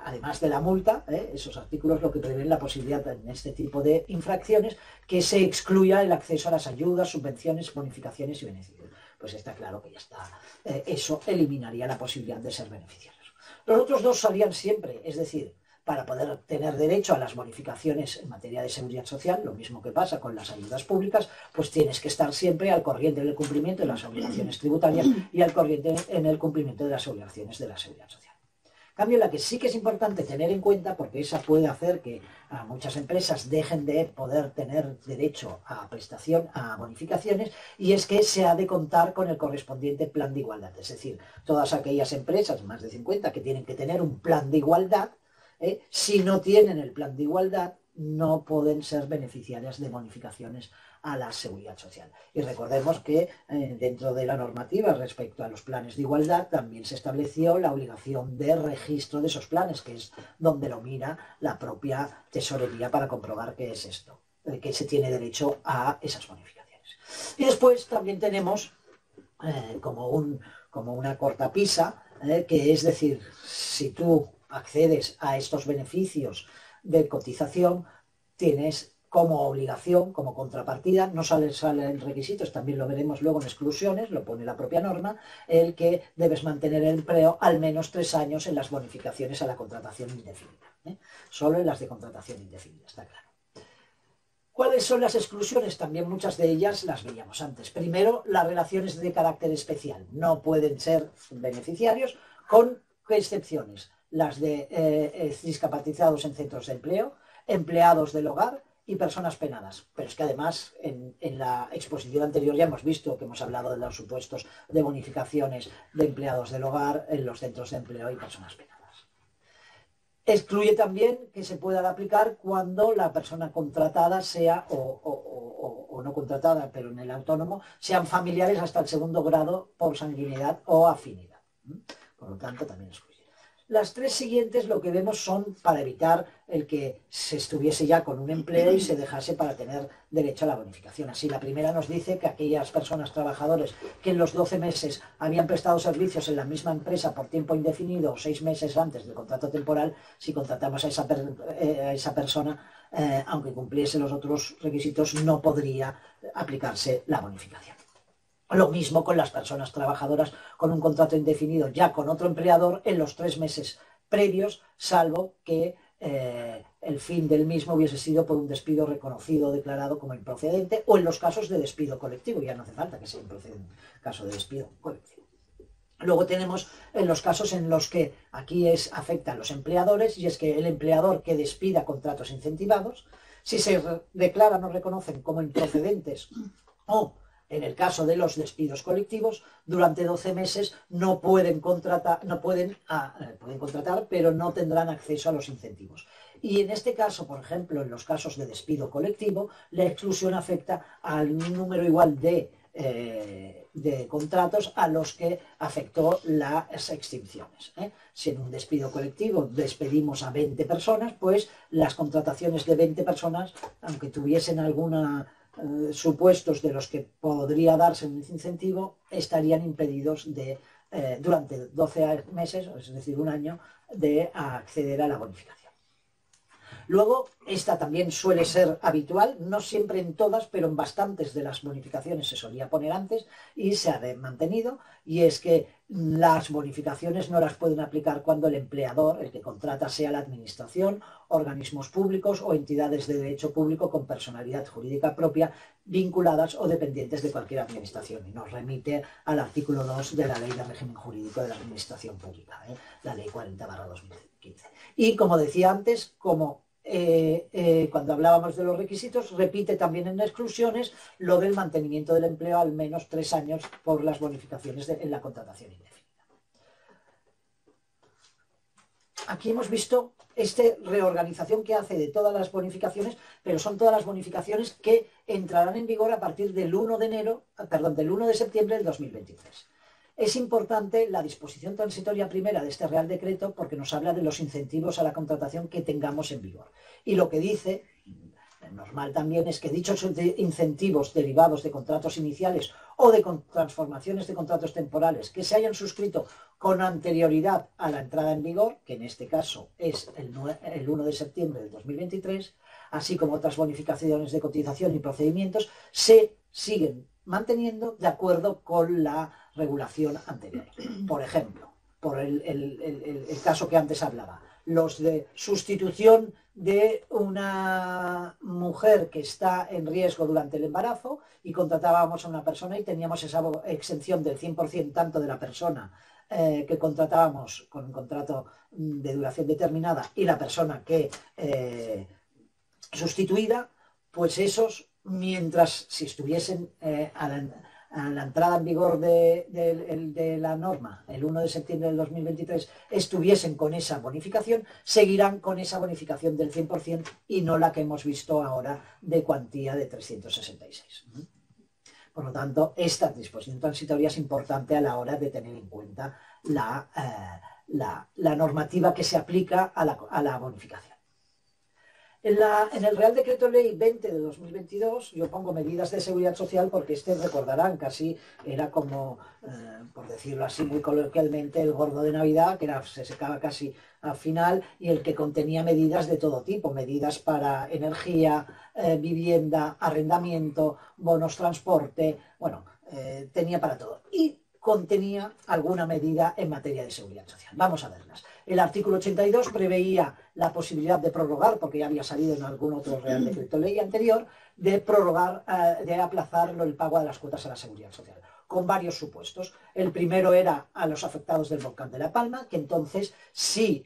además de la multa, esos artículos lo que prevén la posibilidad en este tipo de infracciones que se excluya el acceso a las ayudas, subvenciones, bonificaciones y beneficios. Pues está claro que ya está. Eso eliminaría la posibilidad de ser beneficiarios. Los otros dos salían siempre, es decir, para poder tener derecho a las bonificaciones en materia de seguridad social, lo mismo que pasa con las ayudas públicas, pues tienes que estar siempre al corriente del cumplimiento de las obligaciones tributarias y al corriente en el cumplimiento de las obligaciones de la seguridad social. En cambio, la que sí que es importante tener en cuenta, porque esa puede hacer que muchas empresas dejen de poder tener derecho a prestación, a bonificaciones, y es que se ha de contar con el correspondiente plan de igualdad. Es decir, todas aquellas empresas, más de 50, que tienen que tener un plan de igualdad, si no tienen el plan de igualdad, no pueden ser beneficiarias de bonificaciones a la seguridad social. Y recordemos que dentro de la normativa respecto a los planes de igualdad también se estableció la obligación de registro de esos planes, que es donde lo mira la propia tesorería para comprobar qué es esto, que se tiene derecho a esas bonificaciones. Y después también tenemos como una cortapisa, que es decir, si tú accedes a estos beneficios de cotización, tienes como obligación, como contrapartida, no sale en requisitos, también lo veremos luego en exclusiones, lo pone la propia norma, el que debes mantener el empleo al menos 3 años en las bonificaciones a la contratación indefinida. Solo en las de contratación indefinida, está claro. ¿Cuáles son las exclusiones? También muchas de ellas las veíamos antes. Primero, las relaciones de carácter especial. No pueden ser beneficiarios, con excepciones. Las de discapacitados en centros de empleo, empleados del hogar y personas penadas. Pero es que además en la exposición anterior ya hemos visto que hemos hablado de los supuestos de bonificaciones de empleados del hogar en los centros de empleo y personas penadas. Excluye también que se puedan aplicar cuando la persona contratada sea, o no contratada, pero en el autónomo, sean familiares hasta el 2.º grado por sanguinidad o afinidad. Por lo tanto, también excluye. Las 3 siguientes lo que vemos son para evitar el que se estuviese ya con un empleo y se dejase para tener derecho a la bonificación. Así, la primera nos dice que aquellas personas trabajadores que en los 12 meses habían prestado servicios en la misma empresa por tiempo indefinido o 6 meses antes del contrato temporal, si contratamos a esa persona, aunque cumpliese los otros requisitos, no podría aplicarse la bonificación. Lo mismo con las personas trabajadoras con un contrato indefinido ya con otro empleador en los 3 meses previos, salvo que el fin del mismo hubiese sido por un despido reconocido o declarado como improcedente, o en los casos de despido colectivo. Ya no hace falta que sea improcedente, caso de despido colectivo. Luego tenemos en los casos en los que aquí afecta a los empleadores, y es que el empleador que despida contratos incentivados, si se declaran o reconocen como improcedentes o en el caso de los despidos colectivos, durante 12 meses no pueden contratar, pueden contratar, pero no tendrán acceso a los incentivos. Y en este caso, por ejemplo, en los casos de despido colectivo, la exclusión afecta al número igual de contratos a los que afectó las extinciones. Si en un despido colectivo despedimos a 20 personas, pues las contrataciones de 20 personas, aunque tuviesen alguna supuestos de los que podría darse un incentivo, estarían impedidos durante 12 meses, es decir, un año, de acceder a la bonificación. Luego, esta también suele ser habitual, no siempre en todas, pero en bastantes de las bonificaciones se solía poner antes y se ha mantenido, y es que las bonificaciones no las pueden aplicar cuando el empleador, el que contrata, sea la administración, organismos públicos o entidades de derecho público con personalidad jurídica propia, vinculadas o dependientes de cualquier administración. Y nos remite al artículo 2 de la Ley de Régimen Jurídico de la Administración Pública, la Ley 40/2015. Y como decía antes, cuando hablábamos de los requisitos, repite también en exclusiones lo del mantenimiento del empleo al menos 3 años por las bonificaciones en la contratación indefinida. Aquí hemos visto esta reorganización que hace de todas las bonificaciones, pero son todas las bonificaciones que entrarán en vigor a partir del 1 de septiembre del 2023. Es importante la disposición transitoria primera de este Real Decreto porque nos habla de los incentivos a la contratación que tengamos en vigor. Y lo que dice, normal también, es que dichos incentivos derivados de contratos iniciales o de transformaciones de contratos temporales que se hayan suscrito con anterioridad a la entrada en vigor, que en este caso es el 1 de septiembre del 2023, así como otras bonificaciones de cotización y procedimientos, se siguen manteniendo de acuerdo con la regulación anterior. Por ejemplo, por el caso que antes hablaba, los de sustitución de una mujer que está en riesgo durante el embarazo y contratábamos a una persona y teníamos esa exención del 100% tanto de la persona que contratábamos con un contrato de duración determinada y la persona que sustituida, pues esos, mientras si estuviesen a la entrada en vigor de la norma, el 1 de septiembre del 2023, estuviesen con esa bonificación, seguirán con esa bonificación del 100% y no la que hemos visto ahora de cuantía de 366. Por lo tanto, esta disposición transitoria es importante a la hora de tener en cuenta la normativa que se aplica a la bonificación. En el Real Decreto Ley 20 de 2022 yo pongo medidas de seguridad social porque recordarán, casi era como, por decirlo así muy coloquialmente, el gordo de Navidad, que se secaba casi al final, y el que contenía medidas de todo tipo, medidas para energía, vivienda, arrendamiento, bonos transporte, bueno, tenía para todo. Y contenía alguna medida en materia de seguridad social. Vamos a verlas. El artículo 82 preveía la posibilidad de prorrogar, porque ya había salido en algún otro Real Decreto Ley anterior, de prorrogar, de aplazar el pago de las cuotas a la seguridad social, con varios supuestos. El primero era a los afectados del volcán de La Palma, que entonces sí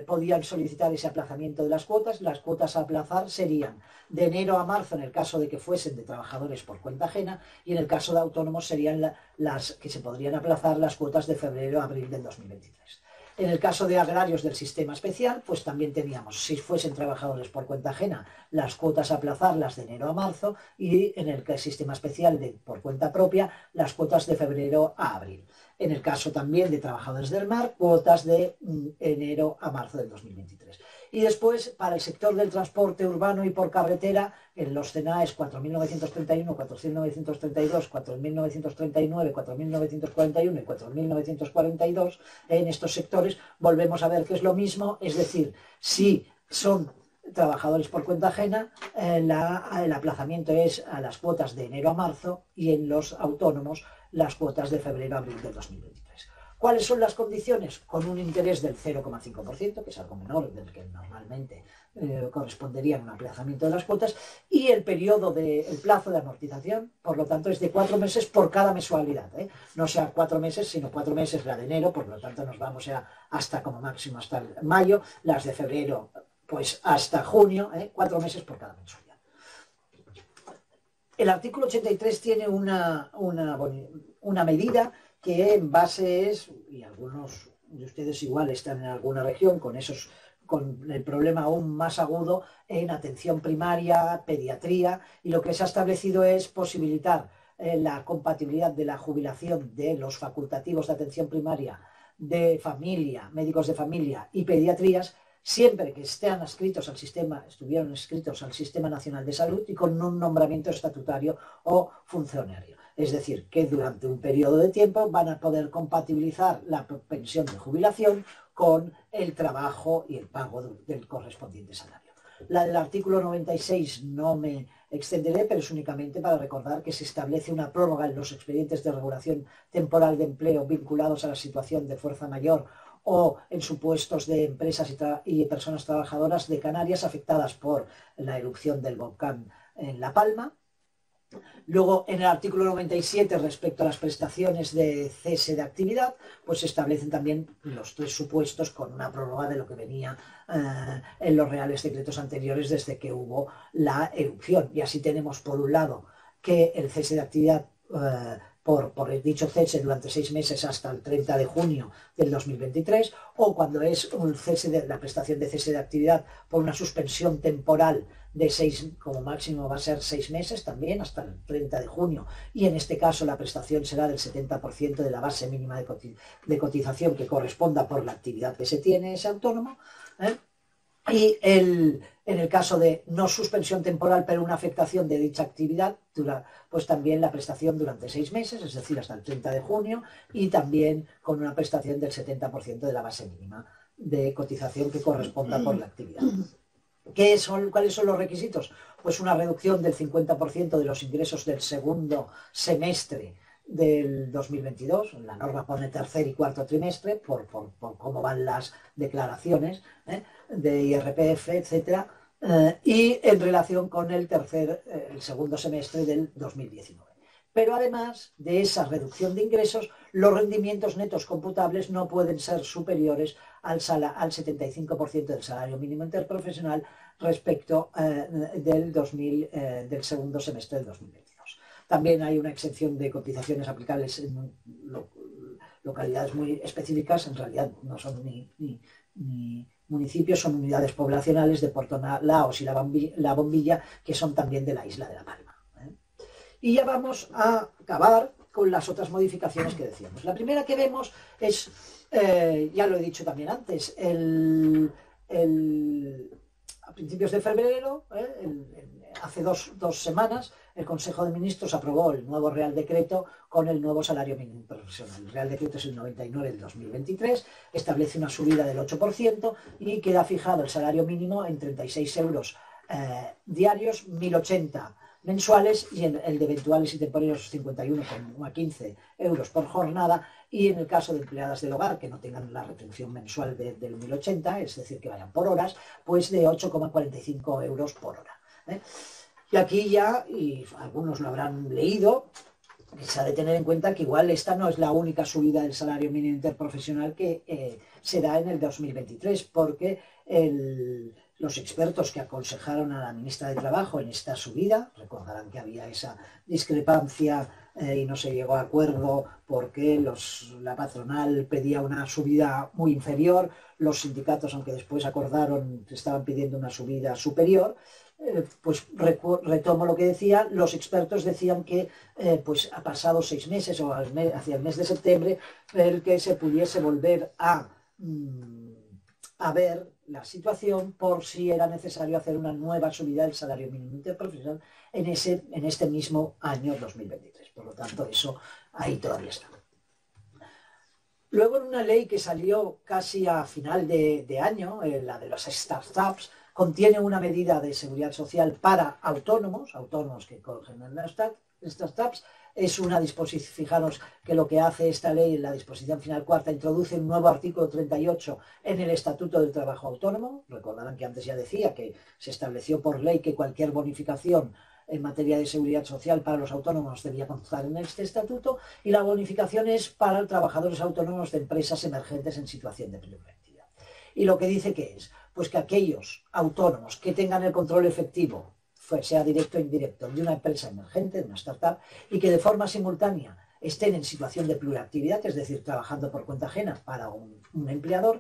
podían solicitar ese aplazamiento de las cuotas a aplazar serían de enero a marzo en el caso de que fuesen de trabajadores por cuenta ajena, y en el caso de autónomos serían las que se podrían aplazar las cuotas de febrero a abril del 2023. En el caso de agrarios del sistema especial, pues también teníamos, si fuesen trabajadores por cuenta ajena, las cuotas a aplazarlas de enero a marzo, y en el sistema especial por cuenta propia, las cuotas de febrero a abril. En el caso también de trabajadores del mar, cuotas de enero a marzo del 2023. Y después, para el sector del transporte urbano y por carretera, en los CENAES 4.931, 4.932, 4.939, 4.941 y 4.942, en estos sectores volvemos a ver que es lo mismo, es decir, si son trabajadores por cuenta ajena, el aplazamiento es a las cuotas de enero a marzo, y en los autónomos las cuotas de febrero a abril del 2023. ¿Cuáles son las condiciones? Con un interés del 0,5%, que es algo menor del que normalmente correspondería a un aplazamiento de las cuotas, y el plazo de amortización, por lo tanto, es de 4 meses por cada mensualidad, no sea 4 meses, sino 4 meses la de enero, por lo tanto nos vamos hasta como máximo hasta mayo, las de febrero pues hasta junio, 4 meses por cada mensualidad. El artículo 83 tiene una medida que en base es, y algunos de ustedes igual están en alguna región con el problema aún más agudo en atención primaria, pediatría, y lo que se ha establecido es posibilitar la compatibilidad de la jubilación de los facultativos de atención primaria, de familia, médicos de familia y pediatrías, siempre que estuvieron inscritos al Sistema Nacional de Salud y con un nombramiento estatutario o funcionario. Es decir, que durante un periodo de tiempo van a poder compatibilizar la pensión de jubilación con el trabajo y el pago del correspondiente salario. La del artículo 96 no me extenderé, pero es únicamente para recordar que se establece una prórroga en los expedientes de regulación temporal de empleo vinculados a la situación de fuerza mayor o en supuestos de empresas y personas trabajadoras de Canarias afectadas por la erupción del volcán en La Palma. Luego, en el artículo 97, respecto a las prestaciones de cese de actividad, pues se establecen también los 3 supuestos con una prórroga de lo que venía en los reales decretos anteriores desde que hubo la erupción. Y así tenemos, por un lado, que el cese de actividad por el dicho cese durante 6 meses hasta el 30 de junio del 2023, o cuando es la prestación de cese de actividad por una suspensión temporal de 6, como máximo va a ser 6 meses también, hasta el 30 de junio, y en este caso la prestación será del 70% de la base mínima de cotización que corresponda por la actividad que se tiene ese autónomo, y en el caso de no suspensión temporal pero una afectación de dicha actividad, pues también la prestación durante 6 meses, es decir, hasta el 30 de junio, y también con una prestación del 70% de la base mínima de cotización que corresponda por la actividad. ¿Cuáles son los requisitos? Pues una reducción del 50% de los ingresos del segundo semestre del 2022, la norma pone tercer y cuarto trimestre, por cómo van las declaraciones de IRPF, etcétera, y en relación con el segundo semestre del 2019. Pero además de esa reducción de ingresos, los rendimientos netos computables no pueden ser superiores al 75% del salario mínimo interprofesional respecto del segundo semestre del 2022. También hay una exención de cotizaciones aplicables en localidades muy específicas, en realidad no son ni municipios, son unidades poblacionales de Puerto Laos y La Bombilla, que son también de la isla de La Palma. Y ya vamos a acabar con las otras modificaciones que decíamos. La primera que vemos es, ya lo he dicho también antes, a principios de febrero, hace dos semanas, el Consejo de Ministros aprobó el nuevo Real Decreto con el nuevo salario mínimo profesional. El Real Decreto es el 99 del 2023, establece una subida del 8% y queda fijado el salario mínimo en 36 euros diarios, 1.080 mensuales, y en el de eventuales y temporeros 51,15 euros por jornada, y en el caso de empleadas del hogar que no tengan la retribución mensual del 1.080, es decir, que vayan por horas, pues de 8,45 euros por hora. Y aquí ya, y algunos lo habrán leído, se ha de tener en cuenta que igual esta no es la única subida del salario mínimo interprofesional que se da en el 2023, porque los expertos que aconsejaron a la ministra de Trabajo en esta subida, recordarán que había esa discrepancia y no se llegó a acuerdo porque la patronal pedía una subida muy inferior, los sindicatos, aunque después acordaron, estaban pidiendo una subida superior. Pues retomo lo que decía, los expertos decían que pues ha pasado 6 meses o hacia el mes de septiembre, el que se pudiese volver a ver la situación por si era necesario hacer una nueva subida del salario mínimo interprofesional en este mismo año 2023. Por lo tanto, eso ahí todavía está. Luego, en una ley que salió casi a final de año, la de las startups, contiene una medida de seguridad social para autónomos que cogen en las startups. Es una disposición, fijaros que lo que hace esta ley en la disposición final cuarta, introduce un nuevo artículo 38 en el Estatuto del Trabajo Autónomo. Recordarán que antes ya decía que se estableció por ley que cualquier bonificación en materia de seguridad social para los autónomos debía constar en este estatuto, y la bonificación es para los trabajadores autónomos de empresas emergentes en situación de precaractividad. Y lo que dice que es, pues que aquellos autónomos que tengan el control efectivo, sea directo o indirecto, de una empresa emergente, de una startup, y que de forma simultánea estén en situación de pluriactividad, es decir, trabajando por cuenta ajena para un empleador,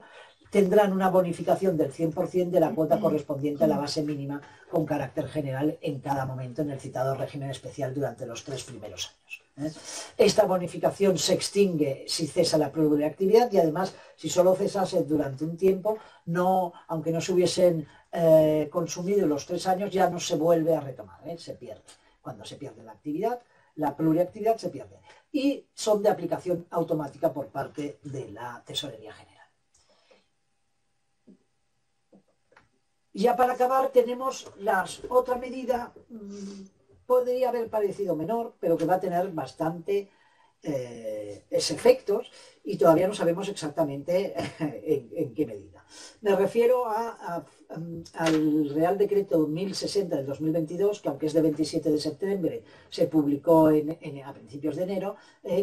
tendrán una bonificación del 100% de la cuota correspondiente a la base mínima con carácter general en cada momento en el citado régimen especial durante los 3 primeros años. Esta bonificación se extingue si cesa la pluriactividad, y además, si solo cesase durante un tiempo, aunque no se hubiesen consumido los 3 años, ya no se vuelve a retomar, se pierde. Cuando se pierde la actividad, la pluriactividad se pierde. Y son de aplicación automática por parte de la Tesorería General. Ya para acabar tenemos otra medida, podría haber parecido menor, pero que va a tener bastante efectos, y todavía no sabemos exactamente en qué medida. Me refiero al Real Decreto 1060 del 2022, que aunque es de 27 de septiembre, se publicó a principios de enero,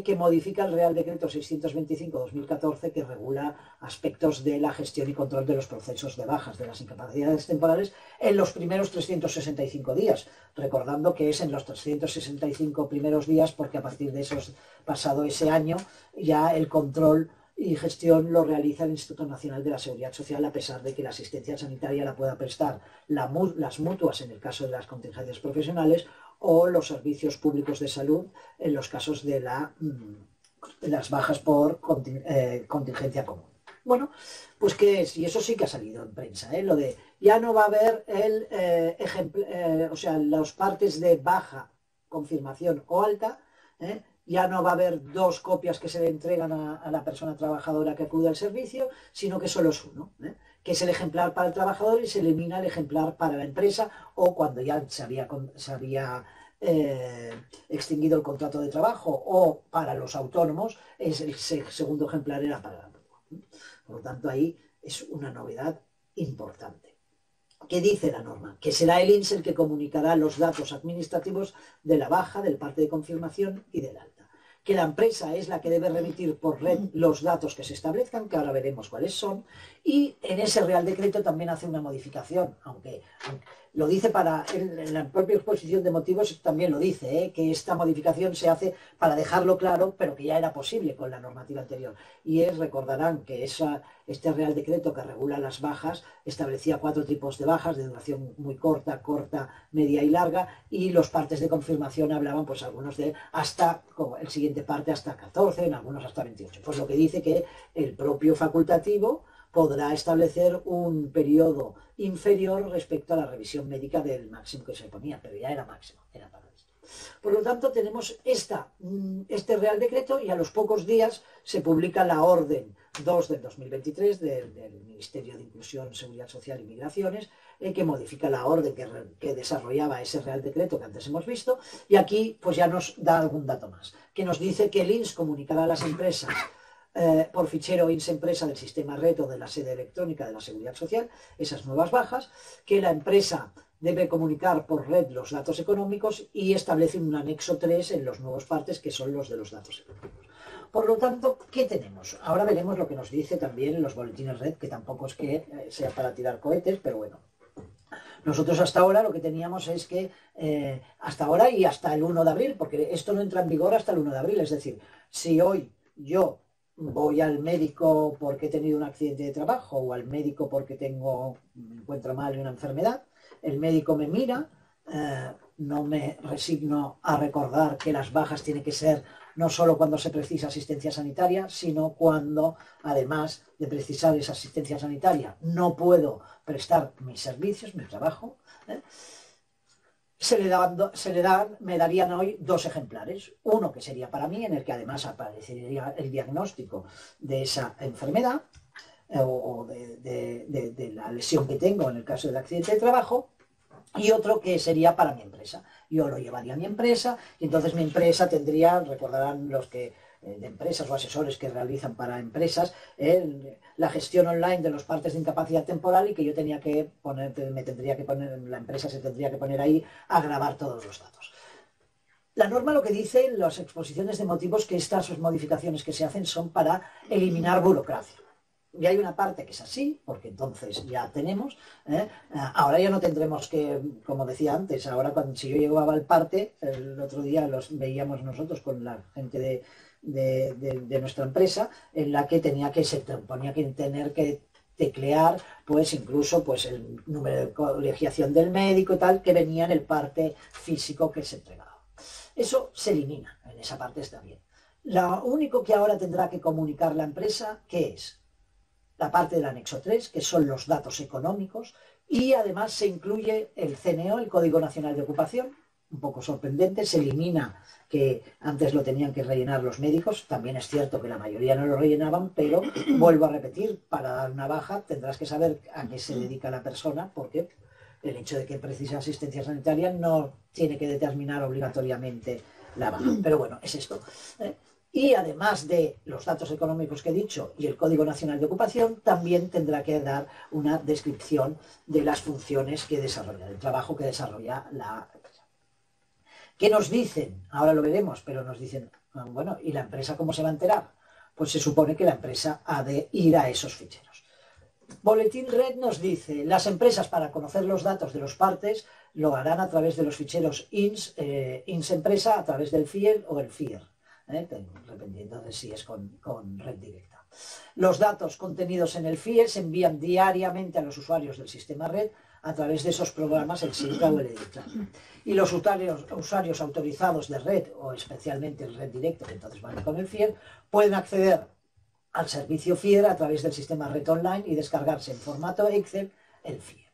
que modifica el Real Decreto 625-2014, que regula aspectos de la gestión y control de los procesos de bajas de las incapacidades temporales en los primeros 365 días, recordando que es en los 365 primeros días, porque a partir de esos, pasado ese año, ya el control y gestión lo realiza el Instituto Nacional de la Seguridad Social, a pesar de que la asistencia sanitaria la pueda prestar las mutuas en el caso de las contingencias profesionales, o los servicios públicos de salud en los casos de las bajas por contingencia común. Bueno, pues ¿qué es? Y eso sí que ha salido en prensa, lo de ya no va a haber los partes de baja, confirmación o alta, ya no va a haber 2 copias que se le entregan a la persona trabajadora que acude al servicio, sino que solo es uno, que es el ejemplar para el trabajador, y se elimina el ejemplar para la empresa, o cuando ya se había extinguido el contrato de trabajo, o para los autónomos, el segundo ejemplar era para la empresa. Por lo tanto, ahí es una novedad importante. ¿Qué dice la norma? Que será el INSS el que comunicará los datos administrativos de la baja, del parte de confirmación y del alta. Que la empresa es la que debe remitir por red los datos que se establezcan, que ahora veremos cuáles son, y en ese Real Decreto también hace una modificación, aunque lo dice en la propia exposición de motivos también lo dice, que esta modificación se hace para dejarlo claro, pero que ya era posible con la normativa anterior. Y recordarán que este Real Decreto que regula las bajas establecía 4 tipos de bajas de duración muy corta, media y larga, y los partes de confirmación hablaban, pues algunos de hasta, como el siguiente parte, hasta 14, en algunos hasta 28. Pues lo que dice que el propio facultativo podrá establecer un periodo inferior respecto a la revisión médica del máximo que se ponía, pero ya era máximo, era para esto. Por lo tanto, tenemos este Real Decreto y a los pocos días se publica la Orden 2 del 2023 del Ministerio de Inclusión, Seguridad Social y Migraciones, que modifica la orden que desarrollaba ese Real Decreto que antes hemos visto, y aquí pues ya nos da algún dato más, que nos dice que el INS comunicará a las empresas por fichero INS empresa del sistema red o de la sede electrónica de la Seguridad Social esas nuevas bajas, que la empresa debe comunicar por red los datos económicos y establece un anexo 3 en los nuevos partes que son los de los datos económicos. Por lo tanto, ¿qué tenemos? Ahora veremos lo que nos dice también los boletines red, que tampoco es que sea para tirar cohetes, pero bueno. Nosotros hasta ahora lo que teníamos es que, hasta ahora y hasta el 1 de abril, porque esto no entra en vigor hasta el 1 de abril, es decir, si hoy yo voy al médico porque he tenido un accidente de trabajo o al médico porque me encuentro mal en una enfermedad, el médico me mira, no me resigno a recordar que las bajas tienen que ser no solo cuando se precisa asistencia sanitaria, sino cuando, además de precisar esa asistencia sanitaria, no puedo prestar mis servicios, mi trabajo, me darían hoy 2 ejemplares. Uno que sería para mí, en el que además aparecería el diagnóstico de esa enfermedad o de la lesión que tengo en el caso del accidente de trabajo, y otro que sería para mi empresa. Yo lo llevaría a mi empresa y entonces mi empresa tendría, recordarán los que de empresas o asesores que realizan para empresas, la gestión online de los partes de incapacidad temporal, y que yo tenía que poner, la empresa se tendría que poner ahí a grabar todos los datos. La norma lo que dice en las exposiciones de motivos que estas modificaciones que se hacen son para eliminar burocracia. Y hay una parte que es así, porque entonces ya tenemos, ahora ya no tendremos que, como decía antes, ahora si yo llevaba el parte, el otro día los veíamos nosotros con la gente de nuestra empresa, en la que ponía que tener que teclear pues incluso pues el número de colegiación del médico y tal, que venía en el parte físico que se entregaba. Eso se elimina, en esa parte está bien. Lo único que ahora tendrá que comunicar la empresa, ¿qué es? La parte del anexo 3, que son los datos económicos, y además se incluye el CNO, el Código Nacional de Ocupación, un poco sorprendente, se elimina que antes lo tenían que rellenar los médicos, también es cierto que la mayoría no lo rellenaban, pero vuelvo a repetir, para dar una baja tendrás que saber a qué se dedica la persona, porque el hecho de que precise asistencia sanitaria no tiene que determinar obligatoriamente la baja. Pero bueno, es esto. Y además de los datos económicos que he dicho y el Código Nacional de Ocupación, también tendrá que dar una descripción de las funciones que desarrolla, del trabajo que desarrolla la empresa. ¿Qué nos dicen? Ahora lo veremos, pero nos dicen, bueno, ¿y la empresa cómo se va a enterar? Pues se supone que la empresa ha de ir a esos ficheros. Boletín Red nos dice, las empresas para conocer los datos de los partes lo harán a través de los ficheros INS empresa, a través del FIER o el FIER. Dependiendo de si es con red directa. Los datos contenidos en el FIE se envían diariamente a los usuarios del sistema red a través de esos programas, el SINCA o el EDICLAN. Y los usuarios autorizados de red, o especialmente el red directo, que entonces van con el FIE, pueden acceder al servicio FIE a través del sistema red online y descargarse en formato Excel el FIE.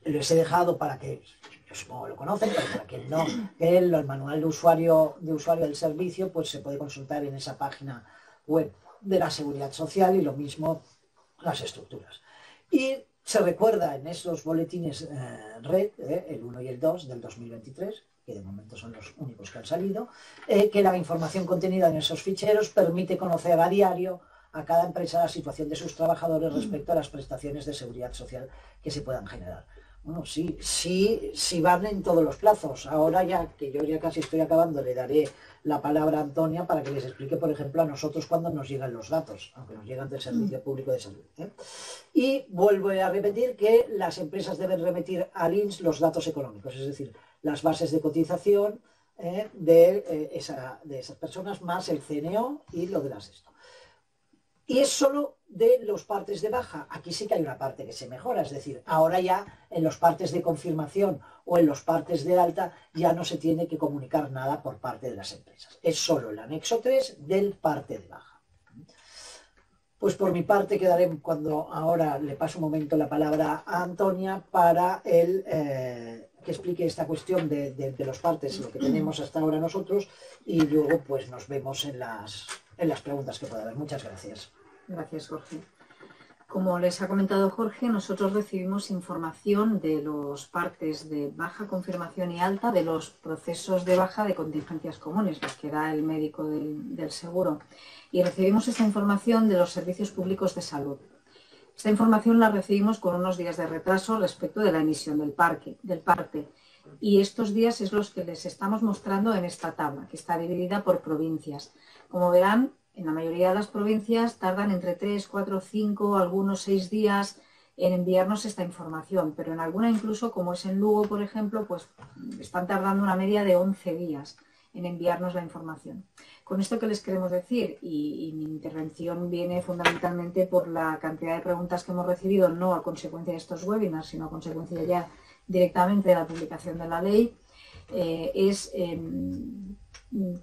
Les he dejado para que, yo supongo lo conocen, pero para quien no, el manual de usuario del servicio pues se puede consultar en esa página web de la Seguridad Social, y lo mismo las estructuras. Y se recuerda en esos boletines red, el 1 y el 2 del 2023, que de momento son los únicos que han salido, que la información contenida en esos ficheros permite conocer a diario a cada empresa la situación de sus trabajadores respecto a las prestaciones de seguridad social que se puedan generar. Bueno, sí, sí, sí van en todos los plazos. Ahora ya que yo ya casi estoy acabando, le daré la palabra a Antonia para que les explique, por ejemplo, a nosotros cuándo nos llegan los datos, aunque nos llegan del Servicio Público de Salud, ¿eh? Y vuelvo a repetir que las empresas deben remitir al INS los datos económicos, es decir, las bases de cotización de esas personas, más el CNO y lo de las esto. Y es solo de los partes de baja. Aquí sí que hay una parte que se mejora, es decir, ahora ya en los partes de confirmación o en los partes de alta ya no se tiene que comunicar nada por parte de las empresas. Es solo el anexo 3 del parte de baja. Pues por mi parte quedaré cuando ahora le paso un momento la palabra a Antonia para que explique esta cuestión de los partes, lo que tenemos hasta ahora nosotros, y luego pues nos vemos en las preguntas que pueda haber. Muchas gracias. Gracias, Jorge. Como les ha comentado Jorge, nosotros recibimos información de los partes de baja, confirmación y alta, de los procesos de baja de contingencias comunes, los que da el médico del seguro. Y recibimos esta información de los servicios públicos de salud. Esta información la recibimos con unos días de retraso respecto de la emisión del parte. Y estos días es los que les estamos mostrando en esta tabla, que está dividida por provincias. Como verán, en la mayoría de las provincias tardan entre 3, 4, 5, algunos 6 días en enviarnos esta información, pero en alguna incluso, como es en Lugo, por ejemplo, pues están tardando una media de 11 días en enviarnos la información. Con esto, ¿qué les queremos decir? Y mi intervención viene fundamentalmente por la cantidad de preguntas que hemos recibido, no a consecuencia de estos webinars, sino a consecuencia ya directamente de la publicación de la ley,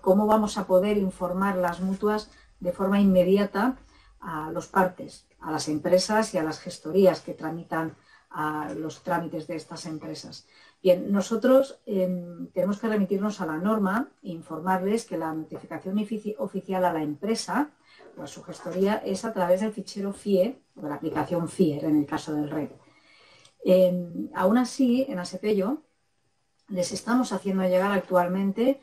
cómo vamos a poder informar las mutuas de forma inmediata a los partes, a las empresas y a las gestorías que tramitan a los trámites de estas empresas. Bien, nosotros tenemos que remitirnos a la norma e informarles que la notificación oficial a la empresa o a su gestoría es a través del fichero FIE o de la aplicación FIER en el caso del RED. Aún así, en Asepello les estamos haciendo llegar actualmente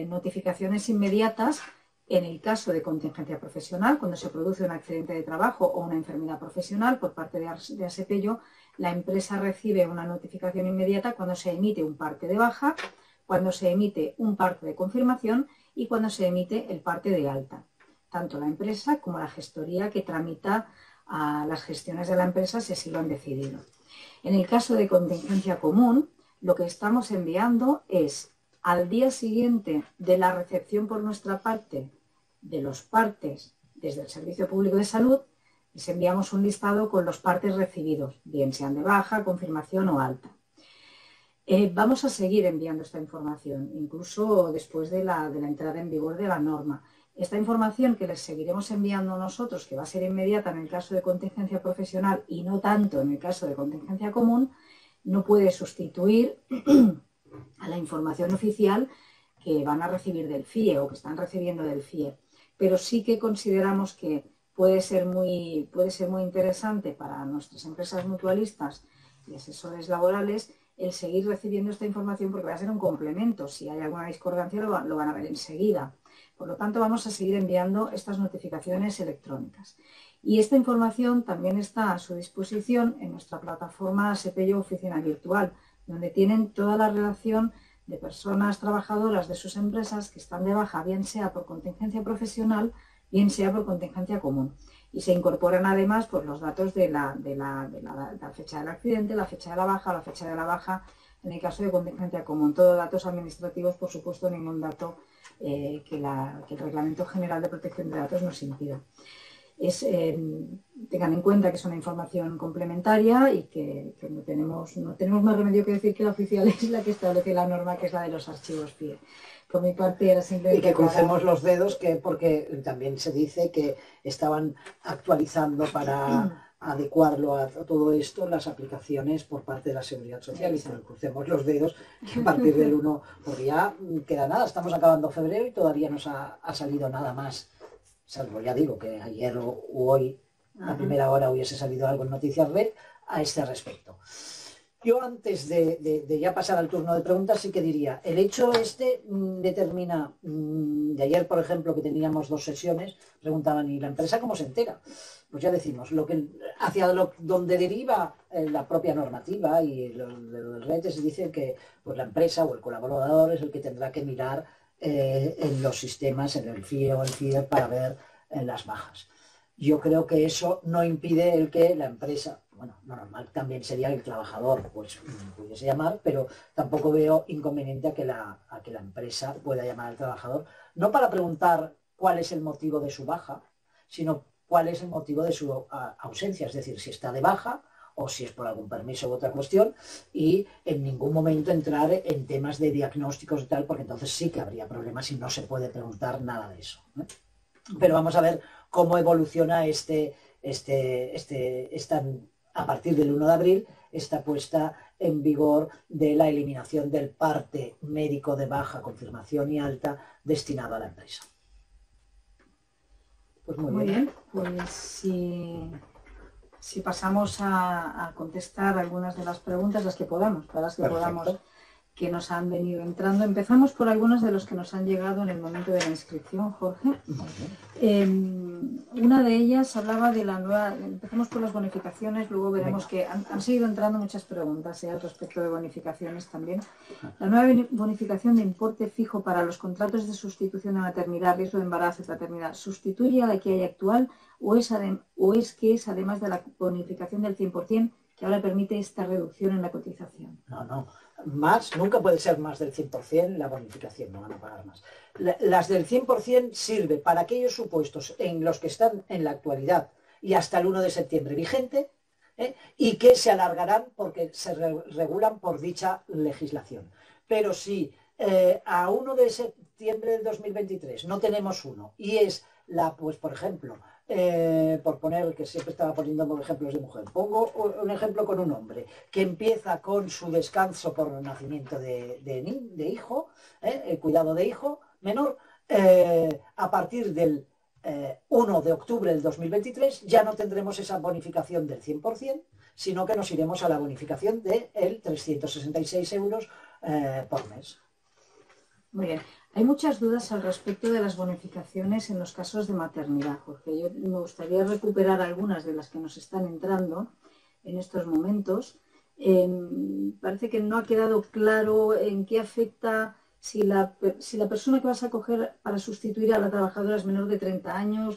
notificaciones inmediatas en el caso de contingencia profesional, cuando se produce un accidente de trabajo o una enfermedad profesional por parte de Asepello, la empresa recibe una notificación inmediata cuando se emite un parte de baja, cuando se emite un parte de confirmación y cuando se emite el parte de alta. Tanto la empresa como la gestoría que tramita a las gestiones de la empresa si así lo han decidido. En el caso de contingencia común, lo que estamos enviando es al día siguiente de la recepción por nuestra parte de los partes desde el Servicio Público de Salud, les enviamos un listado con los partes recibidos, bien sean de baja, confirmación o alta. Vamos a seguir enviando esta información, incluso después de la entrada en vigor de la norma. Esta información que les seguiremos enviando nosotros, que va a ser inmediata en el caso de contingencia profesional y no tanto en el caso de contingencia común, no puede sustituir a la información oficial que van a recibir del FIE o que están recibiendo del FIE. Pero sí que consideramos que puede ser muy interesante para nuestras empresas mutualistas y asesores laborales el seguir recibiendo esta información porque va a ser un complemento. Si hay alguna discordancia lo van a ver enseguida. Por lo tanto, vamos a seguir enviando estas notificaciones electrónicas. Y esta información también está a su disposición en nuestra plataforma Asepello Oficina Virtual, donde tienen toda la relación de personas trabajadoras de sus empresas que están de baja, bien sea por contingencia profesional, bien sea por contingencia común. Y se incorporan además pues, los datos de la fecha del accidente, la fecha de la baja en el caso de contingencia común. Todos datos administrativos, por supuesto, ningún dato que el Reglamento General de Protección de Datos nos impida. Tengan en cuenta que es una información complementaria y que no tenemos más remedio que decir que la oficial es la que establece la norma, que es la de los archivos FIE. Por mi parte era simplemente... Y que crucemos los dedos, porque también se dice que estaban actualizando para adecuarlo a todo esto las aplicaciones por parte de la Seguridad Social. Y que crucemos los dedos que a partir del 1, porque ya queda nada, estamos acabando febrero y todavía no ha salido nada más. Salvo, ya digo, que ayer o hoy, a primera hora, hubiese salido algo en Noticias Red a este respecto. Yo antes de ya pasar al turno de preguntas sí que diría, el hecho determina, de ayer por ejemplo que teníamos 2 sesiones, preguntaban, ¿y la empresa cómo se entera? Pues ya decimos, donde deriva la propia normativa y los redes dicen que pues, la empresa o el colaborador es el que tendrá que mirar en los sistemas, en el FIE o el FIE, para ver las bajas. Yo creo que eso no impide el que la empresa, bueno, lo normal también sería el trabajador, pues pudiese llamar, pero tampoco veo inconveniente a que la empresa pueda llamar al trabajador, no para preguntar cuál es el motivo de su baja, sino cuál es el motivo de su ausencia, es decir, si está de baja o si es por algún permiso u otra cuestión, y en ningún momento entrar en temas de diagnósticos y tal, porque entonces sí que habría problemas y no se puede preguntar nada de eso, ¿no? Pero vamos a ver cómo evoluciona a partir del 1 de abril, esta puesta en vigor de la eliminación del parte médico de baja, confirmación y alta destinado a la empresa. Pues muy bien. Pues si pasamos a contestar algunas de las preguntas, las que podamos, para las que podamos, que nos han venido entrando. Empezamos por algunos de los que nos han llegado en el momento de la inscripción, Jorge. Una de ellas hablaba de la nueva... Empezamos por las bonificaciones, luego veremos que han seguido entrando muchas preguntas al respecto de bonificaciones también. La nueva bonificación de importe fijo para los contratos de sustitución de maternidad, riesgo de embarazo y paternidad, ¿sustituye a la que hay actual o es que es además de la bonificación del 100% que ahora permite esta reducción en la cotización? No. Nunca puede ser más del 100% la bonificación, no van a pagar más. Las del 100% sirve para aquellos supuestos en los que están en la actualidad y hasta el 1 de septiembre vigente, y que se alargarán porque se regulan por dicha legislación. Pero si a 1 de septiembre del 2023 no tenemos uno y es pues por ejemplo, por poner, que siempre estaba poniendo ejemplos de mujer, pongo un ejemplo con un hombre que empieza con su descanso por nacimiento de hijo, el cuidado de hijo menor, a partir del 1 de octubre del 2023 ya no tendremos esa bonificación del 100%, sino que nos iremos a la bonificación de 366 euros por mes. Muy bien. Hay muchas dudas al respecto de las bonificaciones en los casos de maternidad, Jorge. Yo me gustaría recuperar algunas de las que nos están entrando en estos momentos. Parece que no ha quedado claro en qué afecta si la persona que vas a coger para sustituir a la trabajadora es menor de 30 años.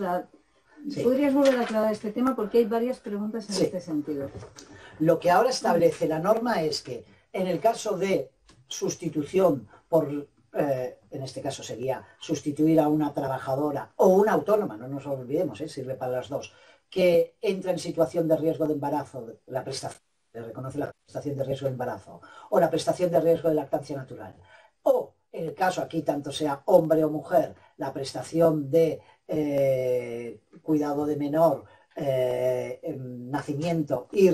Sí. ¿Podrías volver a aclarar este tema? Porque hay varias preguntas en este sentido. Lo que ahora establece la norma es que en el caso de sustitución por... en este caso sería sustituir a una trabajadora o una autónoma, no nos olvidemos, sirve para las dos, que entra en situación de riesgo de embarazo, la prestación, reconoce la prestación de riesgo de embarazo, o la prestación de riesgo de lactancia natural, o en el caso aquí, tanto sea hombre o mujer, la prestación de cuidado de menor, nacimiento y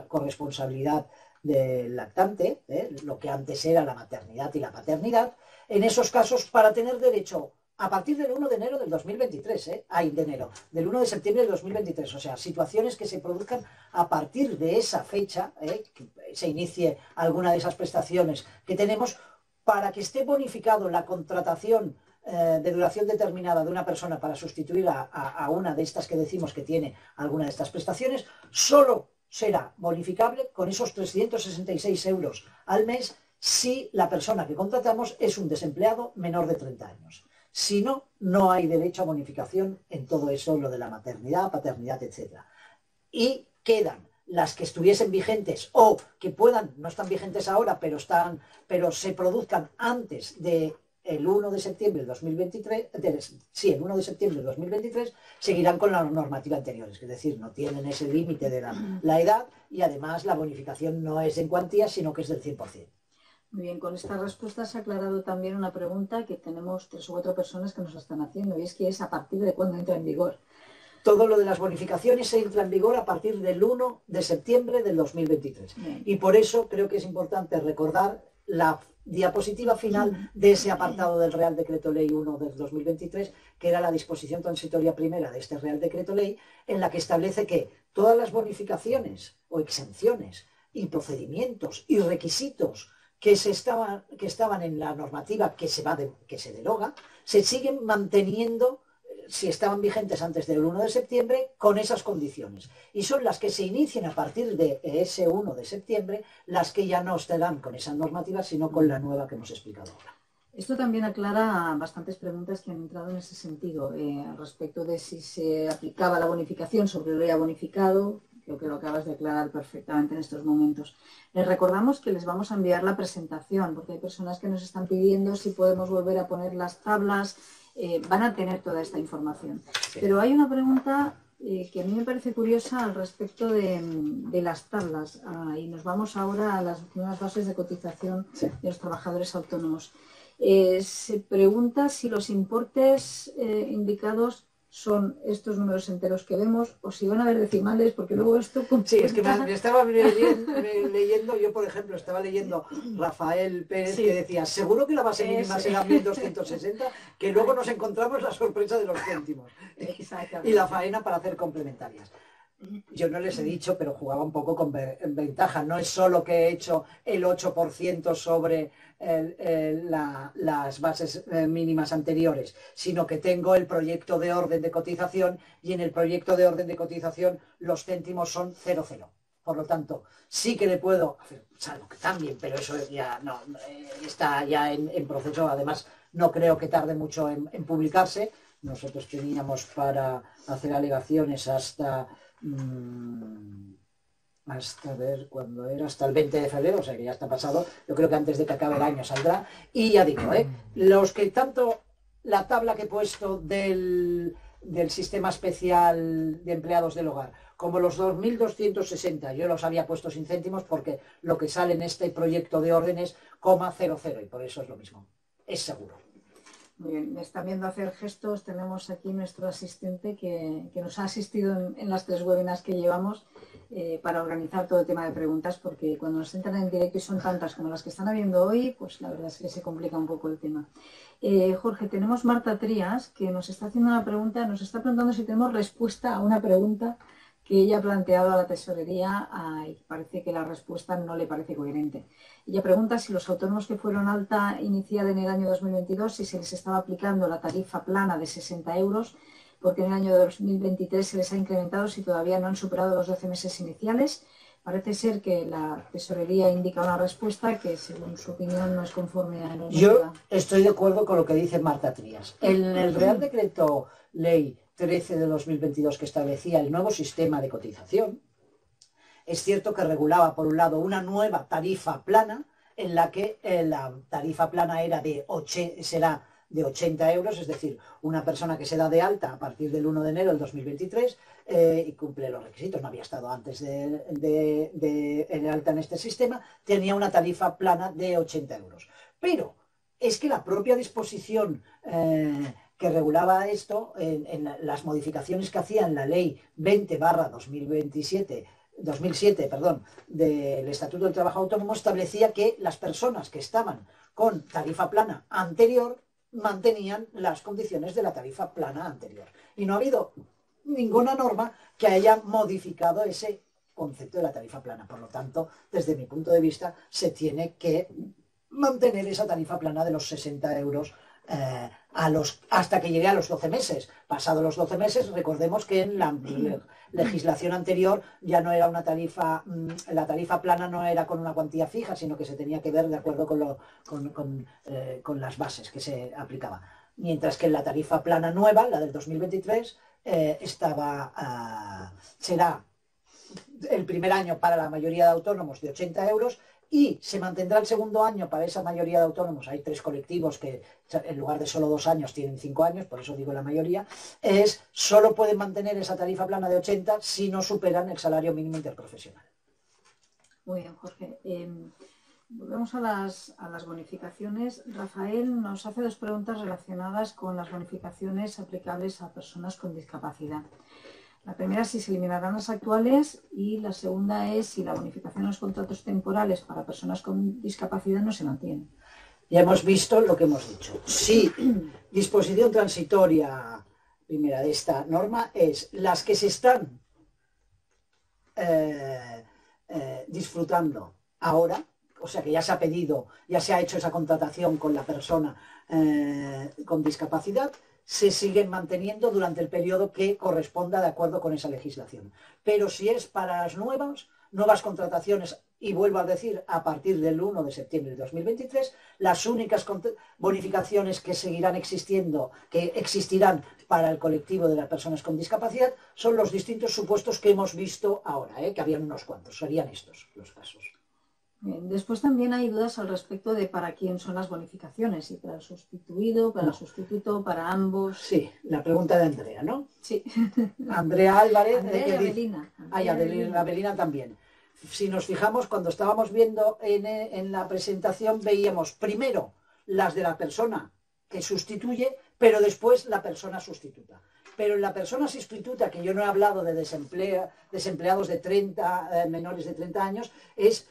corresponsabilidad del lactante, lo que antes era la maternidad y la paternidad. En esos casos, para tener derecho a partir del 1 de enero del 2023, del 1 de septiembre del 2023, o sea, situaciones que se produzcan a partir de esa fecha, que se inicie alguna de esas prestaciones que tenemos, para que esté bonificado la contratación de duración determinada de una persona para sustituir a una de estas que decimos que tiene alguna de estas prestaciones, solo será bonificable con esos 366 euros al mes si la persona que contratamos es un desempleado menor de 30 años. Si no, no hay derecho a bonificación en todo eso, lo de la maternidad, paternidad, etc. Y quedan las que estuviesen vigentes o que puedan, no están vigentes ahora, pero se produzcan antes de el 1 de septiembre del 2023, el 1 de septiembre del 2023, seguirán con la normativa anterior, es decir, no tienen ese límite de la edad y además la bonificación no es en cuantía, sino que es del 100%. Muy bien, con esta respuesta se ha aclarado también una pregunta que tenemos 3 o 4 personas que nos están haciendo, y es que es a partir de cuándo entra en vigor. Todo lo de las bonificaciones se entra en vigor a partir del 1 de septiembre del 2023. Bien. Y por eso creo que es importante recordar la diapositiva final de ese apartado del Real Decreto Ley 1 del 2023, que era la disposición transitoria primera de este Real Decreto Ley, en la que establece que todas las bonificaciones o exenciones y procedimientos y requisitos que estaban en la normativa que se deroga, se siguen manteniendo si estaban vigentes antes del 1 de septiembre, con esas condiciones. Y son las que se inician a partir de ese 1 de septiembre, las que ya no estarán con esa normativa, sino con la nueva que hemos explicado ahora. Esto también aclara bastantes preguntas que han entrado en ese sentido, respecto de si se aplicaba la bonificación sobre lo ya bonificado. Creo que lo acabas de aclarar perfectamente en estos momentos. Les recordamos que les vamos a enviar la presentación, porque hay personas que nos están pidiendo si podemos volver a poner las tablas. Van a tener toda esta información. Sí. Pero hay una pregunta que a mí me parece curiosa al respecto de las tablas. Y nos vamos ahora a las nuevas bases de cotización de los trabajadores autónomos. Se pregunta si los importes indicados son estos números enteros que vemos o si van a haber decimales, porque luego esto... Sí, es que me estaba leyendo, yo por ejemplo estaba leyendo Rafael Pérez, sí, que decía, seguro que la base mínima será 1.260, que luego nos encontramos la sorpresa de los céntimos y la faena para hacer complementarias. Yo no les he dicho, pero jugaba un poco con ventaja. No es solo que he hecho el 8% sobre las bases mínimas anteriores, sino que tengo el proyecto de orden de cotización y en el proyecto de orden de cotización los céntimos son 0,0. Por lo tanto, sí que le puedo hacer, salvo que también, pero eso ya no está ya en proceso. Además, no creo que tarde mucho en publicarse. Nosotros teníamos para hacer alegaciones hasta ver cuándo era, hasta el 20 de febrero, o sea que ya está pasado. Yo creo que antes de que acabe el año saldrá. Y ya digo, los que tanto la tabla que he puesto del sistema especial de empleados del hogar, como los 2.260, yo los había puesto sin céntimos porque lo que sale en este proyecto de orden es 0,00 y por eso es lo mismo. Es seguro. Muy bien, me están viendo hacer gestos. Tenemos aquí nuestro asistente que nos ha asistido en las 3 webinars que llevamos para organizar todo el tema de preguntas, porque cuando nos entran en directo y son tantas como las que están habiendo hoy, pues la verdad es que se complica un poco el tema. Jorge, tenemos Marta Trías que nos está haciendo una pregunta, nos está preguntando si tenemos respuesta a una pregunta que ella ha planteado a la tesorería y parece que la respuesta no le parece coherente. Ella pregunta si los autónomos que fueron alta iniciada en el año 2022, si se les estaba aplicando la tarifa plana de 60 euros, porque en el año 2023 se les ha incrementado si todavía no han superado los 12 meses iniciales. Parece ser que la tesorería indica una respuesta que, según su opinión, no es conforme a la normativa. Yo estoy de acuerdo con lo que dice Marta Trías. En el Real Decreto Ley 13 de 2022 que establecía el nuevo sistema de cotización, es cierto que regulaba, por un lado, una nueva tarifa plana, en la que la tarifa plana será de 80 euros, es decir, una persona que se da de alta a partir del 1 de enero del 2023 y cumple los requisitos, no había estado antes de alta en este sistema, tenía una tarifa plana de 80 euros. Pero es que la propia disposición que regulaba esto, en las modificaciones que hacía en la ley 20/2007 del Estatuto del Trabajo Autónomo, establecía que las personas que estaban con tarifa plana anterior mantenían las condiciones de la tarifa plana anterior. Y no ha habido ninguna norma que haya modificado ese concepto de la tarifa plana. Por lo tanto, desde mi punto de vista, se tiene que mantener esa tarifa plana de los 60 euros hasta que llegue a los 12 meses. Pasados los 12 meses, recordemos que en la legislación anterior ya no era una tarifa, la tarifa plana no era con una cuantía fija, sino que se tenía que ver de acuerdo con las bases que se aplicaba. Mientras que en la tarifa plana nueva, la del 2023, será el primer año para la mayoría de autónomos de 80 euros y se mantendrá el segundo año para esa mayoría de autónomos. Hay 3 colectivos que en lugar de solo 2 años tienen 5 años, por eso digo la mayoría, solo pueden mantener esa tarifa plana de 80 si no superan el salario mínimo interprofesional. Muy bien, Jorge. Volvemos a las bonificaciones. Rafael nos hace 2 preguntas relacionadas con las bonificaciones aplicables a personas con discapacidad. La primera es si se eliminarán las actuales y la segunda es si la bonificación en los contratos temporales para personas con discapacidad no se mantiene. Ya hemos visto lo que hemos dicho. Sí, disposición transitoria primera de esta norma es las que se están disfrutando ahora, o sea que ya se ha pedido, ya se ha hecho esa contratación con la persona con discapacidad. se siguen manteniendo durante el periodo que corresponda de acuerdo con esa legislación. Pero si es para las nuevas contrataciones, y vuelvo a decir, a partir del 1 de septiembre de 2023, las únicas bonificaciones que seguirán existiendo, que existirán para el colectivo de las personas con discapacidad, son los distintos supuestos que hemos visto ahora, que habían unos cuantos, serían estos los casos. Bien. Después también hay dudas al respecto de para quién son las bonificaciones, si para el sustituido, para el sustituto, para ambos. Sí, la pregunta de Andrea, ¿no? Sí. Andrea Álvarez. Andrea y Abelina. Abelina también. Si nos fijamos, cuando estábamos viendo en la presentación, veíamos primero las de la persona que sustituye, pero después la persona sustituta. Pero en la persona sustituta, que yo no he hablado de desempleados de 30, menores de 30 años, es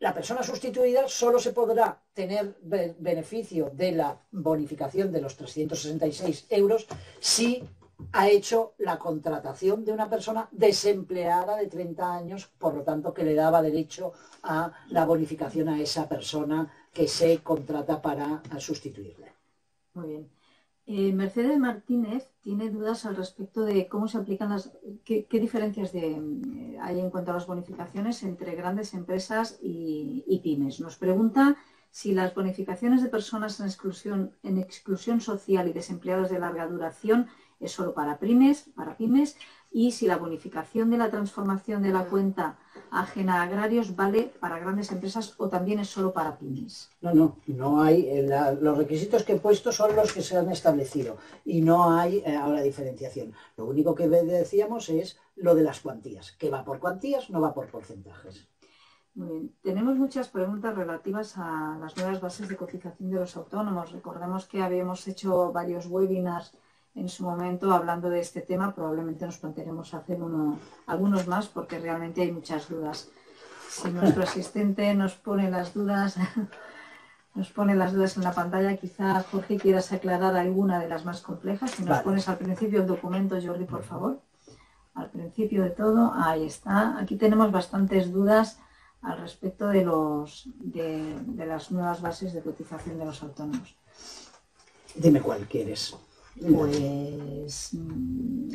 la persona sustituida solo se podrá tener beneficio de la bonificación de los 366 euros si ha hecho la contratación de una persona desempleada de 30 años, por lo tanto que le daba derecho a la bonificación a esa persona que se contrata para sustituirle. Muy bien. Mercedes Martínez tiene dudas al respecto de cómo se aplican qué diferencias hay en cuanto a las bonificaciones entre grandes empresas y pymes. Nos pregunta si las bonificaciones de personas en exclusión social y desempleados de larga duración es solo para pymes, y si la bonificación de la transformación de la cuenta ajena a agrarios vale para grandes empresas o también es solo para pymes. No hay. Los requisitos que he puesto son los que se han establecido y no hay ahora diferenciación. Lo único que decíamos es lo de las cuantías, que va por cuantías, no va por porcentajes. Muy bien. Tenemos muchas preguntas relativas a las nuevas bases de cotización de los autónomos. Recordemos que habíamos hecho varios webinars en su momento hablando de este tema. Probablemente nos plantearemos hacer algunos más porque realmente hay muchas dudas. Si nuestro asistente nos pone las dudas en la pantalla, quizá Jorge quieras aclarar alguna de las más complejas. Si nos pones al principio el documento, Jordi, por favor. Al principio de todo, ahí está. Aquí tenemos bastantes dudas al respecto de las nuevas bases de cotización de los autónomos. Dime cuál quieres. Pues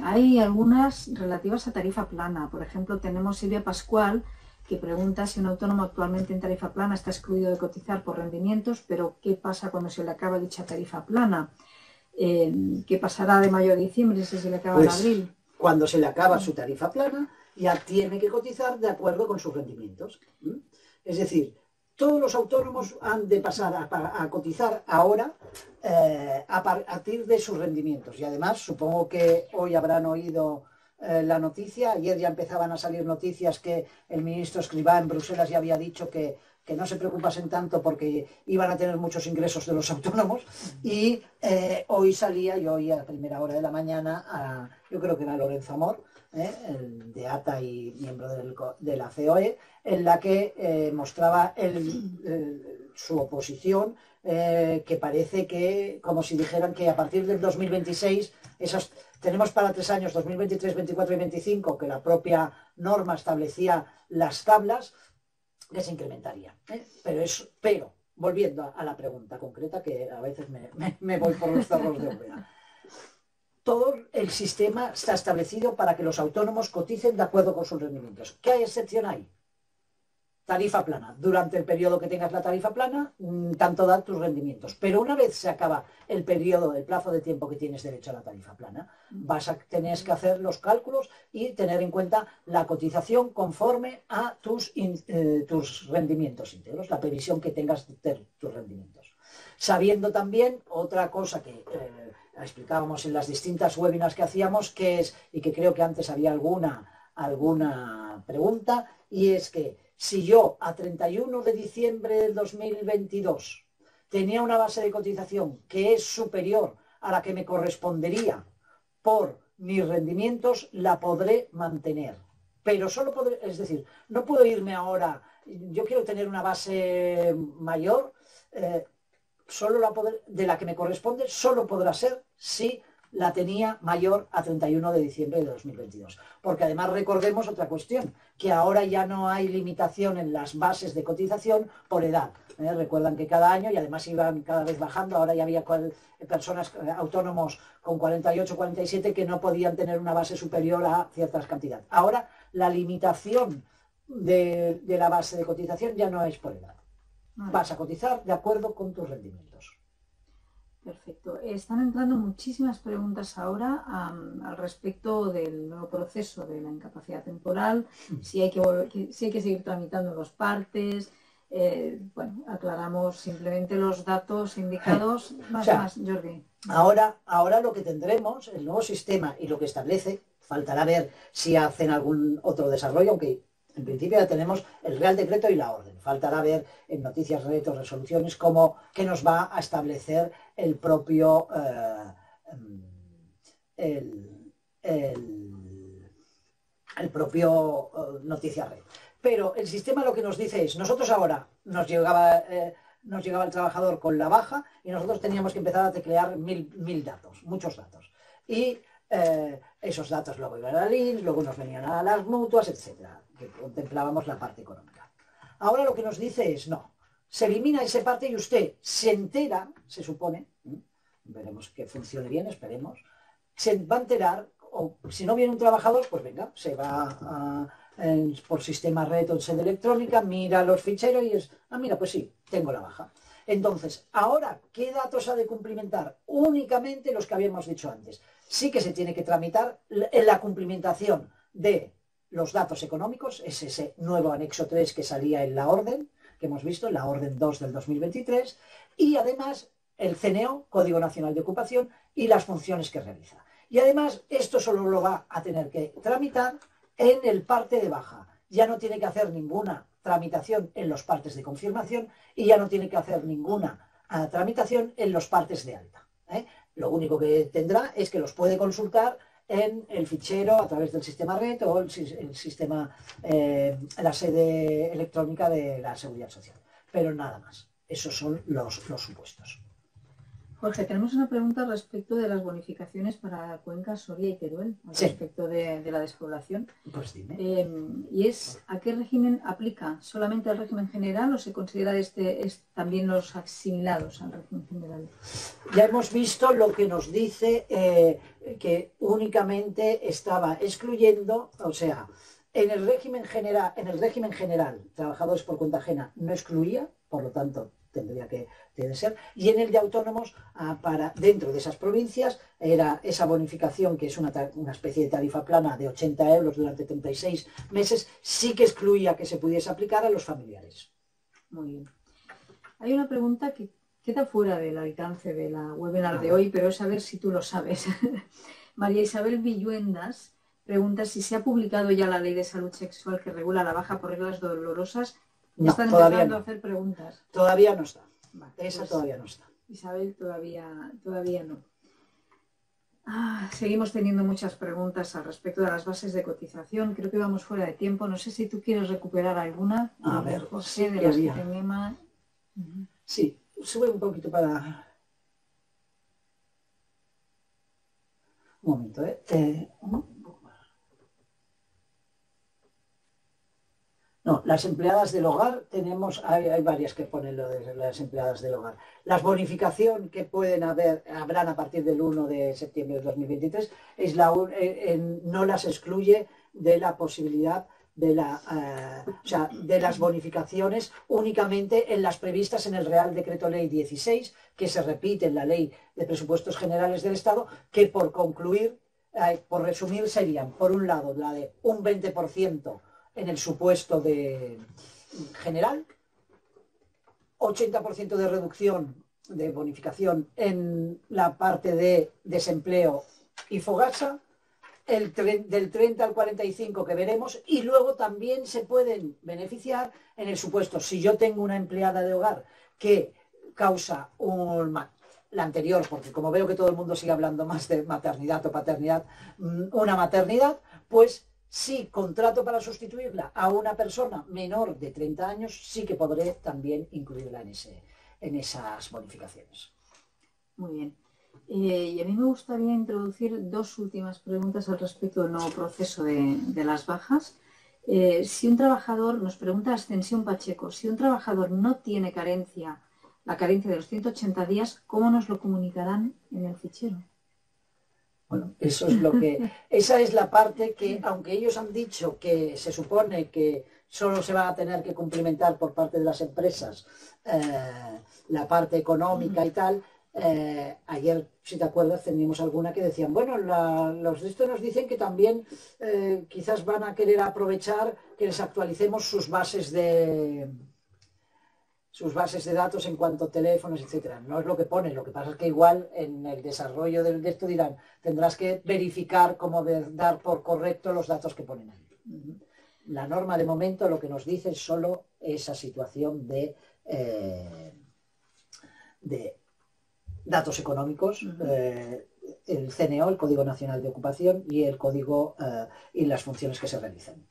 hay algunas relativas a tarifa plana. Por ejemplo, tenemos Silvia Pascual, que pregunta si un autónomo actualmente en tarifa plana está excluido de cotizar por rendimientos, pero ¿qué pasa cuando se le acaba dicha tarifa plana? ¿Qué pasará de mayo a diciembre si se le acaba en abril? Cuando se le acaba su tarifa plana, ya tiene que cotizar de acuerdo con sus rendimientos. Es decir, todos los autónomos han de pasar a cotizar ahora a partir de sus rendimientos. Y además, supongo que hoy habrán oído la noticia. Ayer ya empezaban a salir noticias que el ministro Escrivá en Bruselas ya había dicho que no se preocupasen tanto porque iban a tener muchos ingresos de los autónomos. Y hoy salía, yo hoy a primera hora de la mañana, yo creo que era Lorenzo Amor, el de ATA y miembro de la COE, en la que mostraba su oposición, que parece que, como si dijeran que a partir del 2026, tenemos para 3 años, 2023, 24 y 25, que la propia norma establecía las tablas, que se incrementaría. Pero volviendo a la pregunta concreta, que a veces me voy por los cerros de Úbeda. Todo el sistema está establecido para que los autónomos coticen de acuerdo con sus rendimientos. ¿Qué excepción hay? Tarifa plana. Durante el periodo que tengas la tarifa plana, tanto dan tus rendimientos. Pero una vez se acaba el periodo, el plazo de tiempo que tienes derecho a la tarifa plana, tener que hacer los cálculos y tener en cuenta la cotización conforme a tus rendimientos íntegros, la previsión que tengas de tus rendimientos. Sabiendo también otra cosa que explicábamos en las distintas webinars que hacíamos, que es, y que creo que antes había alguna pregunta, y es que si yo a 31 de diciembre del 2022 tenía una base de cotización que es superior a la que me correspondería por mis rendimientos, la podré mantener. Pero solo podré, es decir, no puedo irme ahora, yo quiero tener una base mayor, de la que me corresponde, solo podrá ser si la tenía mayor a 31 de diciembre de 2022. Porque además recordemos otra cuestión, que ahora ya no hay limitación en las bases de cotización por edad. Recuerdan que cada año, y además iban cada vez bajando, ahora ya había personas autónomos con 48, 47 que no podían tener una base superior a ciertas cantidades. Ahora la limitación de la base de cotización ya no es por edad. Vas a cotizar de acuerdo con tus rendimientos. Perfecto. Están entrando muchísimas preguntas ahora al respecto del nuevo proceso de la incapacidad temporal, si hay que seguir tramitando los partes. Bueno, aclaramos simplemente los datos indicados. Más, Jordi. Ahora lo que tendremos, el nuevo sistema y lo que establece, faltará ver si hacen algún otro desarrollo, aunque en principio ya tenemos el Real Decreto y la orden. Faltará ver en noticias, retos, resoluciones, qué nos va a establecer el propio Noticias Red. Pero el sistema lo que nos dice es, nosotros ahora nos llegaba el trabajador con la baja y nosotros teníamos que empezar a teclear mil datos, muchos datos. Y esos datos luego iban a LINS, luego nos venían a las mutuas, etcétera, que contemplábamos la parte económica. Ahora lo que nos dice es, no, se elimina esa parte y usted se entera, se supone, veremos que funcione bien, esperemos, se va a enterar, o si no viene un trabajador, pues venga, se va por sistema red o sede electrónica, mira los ficheros y es, mira, pues sí, tengo la baja. Entonces, ahora, ¿qué datos ha de cumplimentar? Únicamente los que habíamos dicho antes. Sí que se tiene que tramitar en la cumplimentación de los datos económicos, es ese nuevo anexo 3 que salía en la orden, que hemos visto, en la orden 2 del 2023, y además el CNO, Código Nacional de Ocupación, y las funciones que realiza. Y además, esto solo lo va a tener que tramitar en el parte de baja. Ya no tiene que hacer ninguna tramitación en los partes de confirmación y ya no tiene que hacer ninguna tramitación en los partes de alta. Lo único que tendrá es que los puede consultar en el fichero a través del sistema red o el sistema, la sede electrónica de la Seguridad Social. Pero nada más. Esos son los supuestos. Jorge, tenemos una pregunta respecto de las bonificaciones para Cuenca, Soria y Teruel, respecto de la despoblación. Pues dime. Y es, ¿a qué régimen aplica? ¿Solamente al régimen general o se considera también los asimilados al régimen general? Ya hemos visto lo que nos dice que únicamente estaba excluyendo, o sea, en el régimen general, trabajadores por cuenta ajena no excluía, por lo tanto, tendría que ser, y en el de autónomos, dentro de esas provincias, era esa bonificación, que es una especie de tarifa plana de 80 euros durante 36 meses, sí que excluía que se pudiese aplicar a los familiares. Muy bien. Hay una pregunta que queda fuera del alcance de la webinar de hoy, pero es a ver si tú lo sabes. María Isabel Villuendas pregunta si se ha publicado ya la Ley de Salud Sexual que regula la baja por reglas dolorosas. No, están empezando a hacer preguntas. Todavía no está. Vale, esa pues, todavía no está. Isabel, todavía no. Seguimos teniendo muchas preguntas al respecto de las bases de cotización. Creo que vamos fuera de tiempo. No sé si tú quieres recuperar alguna. A ver, José, de las que tenemos. Sí, sube un poquito para... Un momento, No, las empleadas del hogar hay varias que ponen lo de las empleadas del hogar. Las bonificación que habrán a partir del 1 de septiembre de 2023, no las excluye de la posibilidad de las bonificaciones únicamente en las previstas en el Real Decreto Ley 16, que se repite en la Ley de Presupuestos Generales del Estado, que por resumir serían, por un lado, la de un 20% en el supuesto general, 80% de reducción de bonificación en la parte de desempleo y fogasa, del 30 al 45 que veremos, y luego también se pueden beneficiar en el supuesto, si yo tengo una empleada de hogar que causa la anterior, porque como veo que todo el mundo sigue hablando más de maternidad o paternidad, una maternidad, pues si contrato para sustituirla a una persona menor de 30 años, sí que podré también incluirla en esas bonificaciones. Muy bien. Y a mí me gustaría introducir dos últimas preguntas al respecto del nuevo proceso de las bajas. Si un trabajador, nos pregunta Ascensión Pacheco, si un trabajador no tiene carencia, la carencia de los 180 días, ¿cómo nos lo comunicarán en el fichero? Bueno, eso es esa es la parte que, aunque ellos han dicho que se supone que solo se va a tener que cumplimentar por parte de las empresas la parte económica y tal, ayer, si te acuerdas, teníamos alguna que decían, bueno, los de esto nos dicen que también quizás van a querer aprovechar que les actualicemos sus bases de datos en cuanto a teléfonos, etcétera. No es lo que pone, lo que pasa es que igual en el desarrollo de esto dirán, tendrás que verificar cómo dar por correcto los datos que ponen ahí. La norma de momento lo que nos dice es solo esa situación de datos económicos, el CNO, el Código Nacional de Ocupación, y el código y las funciones que se realizan.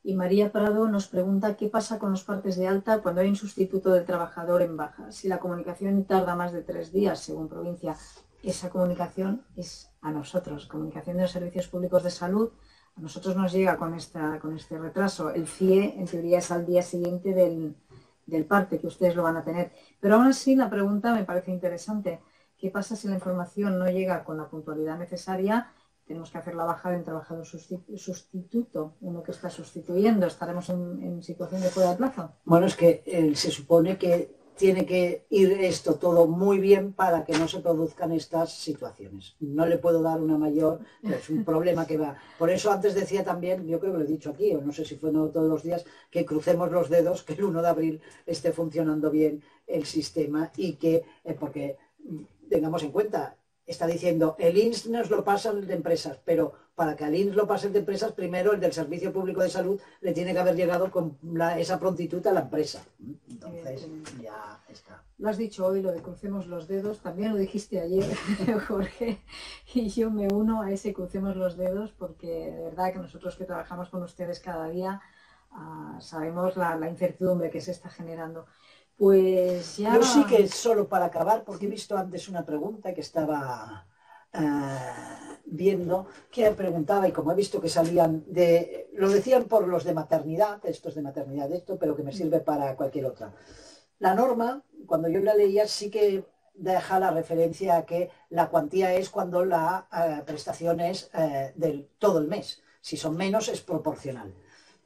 Y María Prado nos pregunta qué pasa con los partes de alta cuando hay un sustituto del trabajador en baja. Si la comunicación tarda más de 3 días, según provincia, esa comunicación es a nosotros, comunicación de los servicios públicos de salud. A nosotros nos llega con este retraso. El FIE, en teoría, es al día siguiente del parte, que ustedes lo van a tener. Pero aún así, la pregunta me parece interesante. ¿Qué pasa si la información no llega con la puntualidad necesaria? Tenemos que hacer la baja de un trabajador sustituto, uno que está sustituyendo. ¿Estaremos en situación de fuera de plazo? Bueno, es que se supone que tiene que ir esto todo muy bien para que no se produzcan estas situaciones. No le puedo dar una mayor, es un problema que va. Por eso antes decía también, yo creo que lo he dicho aquí, o no sé si fue no todos los días, que crucemos los dedos, que el 1 de abril esté funcionando bien el sistema y que, porque tengamos en cuenta, está diciendo, el INS nos lo pasa el de empresas, pero para que al INS lo pase el de empresas, primero el del Servicio Público de Salud le tiene que haber llegado con esa prontitud a la empresa. Entonces, ya está. Lo has dicho hoy, lo de crucemos los dedos, también lo dijiste ayer, Jorge, y yo me uno a ese crucemos los dedos, porque de verdad que nosotros que trabajamos con ustedes cada día sabemos la incertidumbre que se está generando. Pues ya... Yo sí que solo para acabar, porque he visto antes una pregunta que estaba viendo, que preguntaba, y como he visto que salían lo decían por los de maternidad, estos de maternidad, pero que me sirve para cualquier otra. La norma, cuando yo la leía, sí que deja la referencia a que la cuantía es cuando la prestación es todo el mes. Si son menos, es proporcional.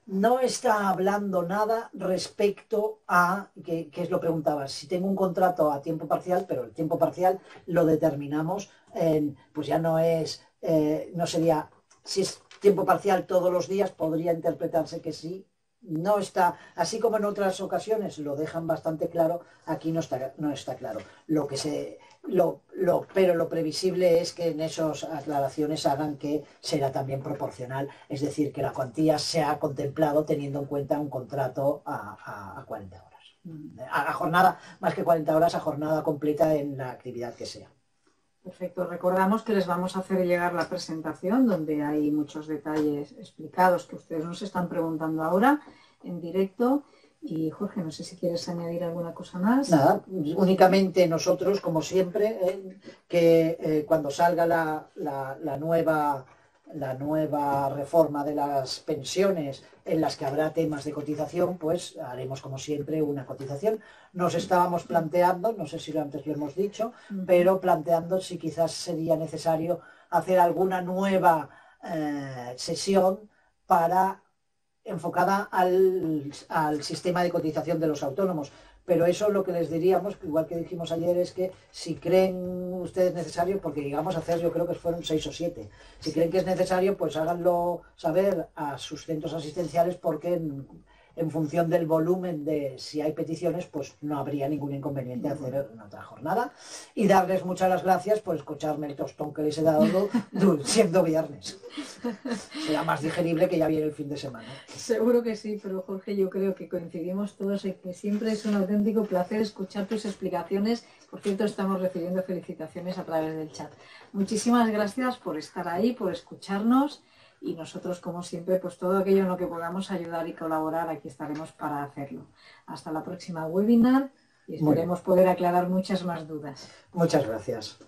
No está hablando nada respecto a, que es lo preguntaba, si tengo un contrato a tiempo parcial, pero el tiempo parcial lo determinamos, pues ya no es, no sería, si es tiempo parcial todos los días, podría interpretarse que sí. No está, así como en otras ocasiones lo dejan bastante claro, aquí no está claro. Pero lo previsible es que en esas aclaraciones hagan que será también proporcional, es decir, que la cuantía se ha contemplado teniendo en cuenta un contrato a 40 horas. A jornada, más que 40 horas, a jornada completa en la actividad que sea. Perfecto. Recordamos que les vamos a hacer llegar la presentación donde hay muchos detalles explicados que ustedes nos están preguntando ahora en directo. Y Jorge, no sé si quieres añadir alguna cosa más. Nada, únicamente nosotros, como siempre, cuando salga la nueva reforma de las pensiones en las que habrá temas de cotización, pues haremos como siempre una cotización. Nos estábamos planteando, no sé si antes lo hemos dicho, pero planteando si quizás sería necesario hacer alguna nueva sesión enfocada al sistema de cotización de los autónomos. Pero eso lo que les diríamos, igual que dijimos ayer, es que si creen ustedes necesario, porque llegamos a hacer, yo creo que fueron 6 o 7, si creen que es necesario, pues háganlo saber a sus centros asistenciales, porque en función del volumen de si hay peticiones, pues no habría ningún inconveniente hacer una otra jornada. Y darles muchas las gracias por escucharme el tostón que les he dado siendo viernes. Será más digerible que ya viene el fin de semana. Seguro que sí, pero Jorge, yo creo que coincidimos todos en que siempre es un auténtico placer escuchar tus explicaciones. Por cierto, estamos recibiendo felicitaciones a través del chat. Muchísimas gracias por estar ahí, por escucharnos. Y nosotros, como siempre, pues todo aquello en lo que podamos ayudar y colaborar, aquí estaremos para hacerlo. Hasta la próxima webinar y esperemos poder aclarar muchas más dudas. Muchas gracias.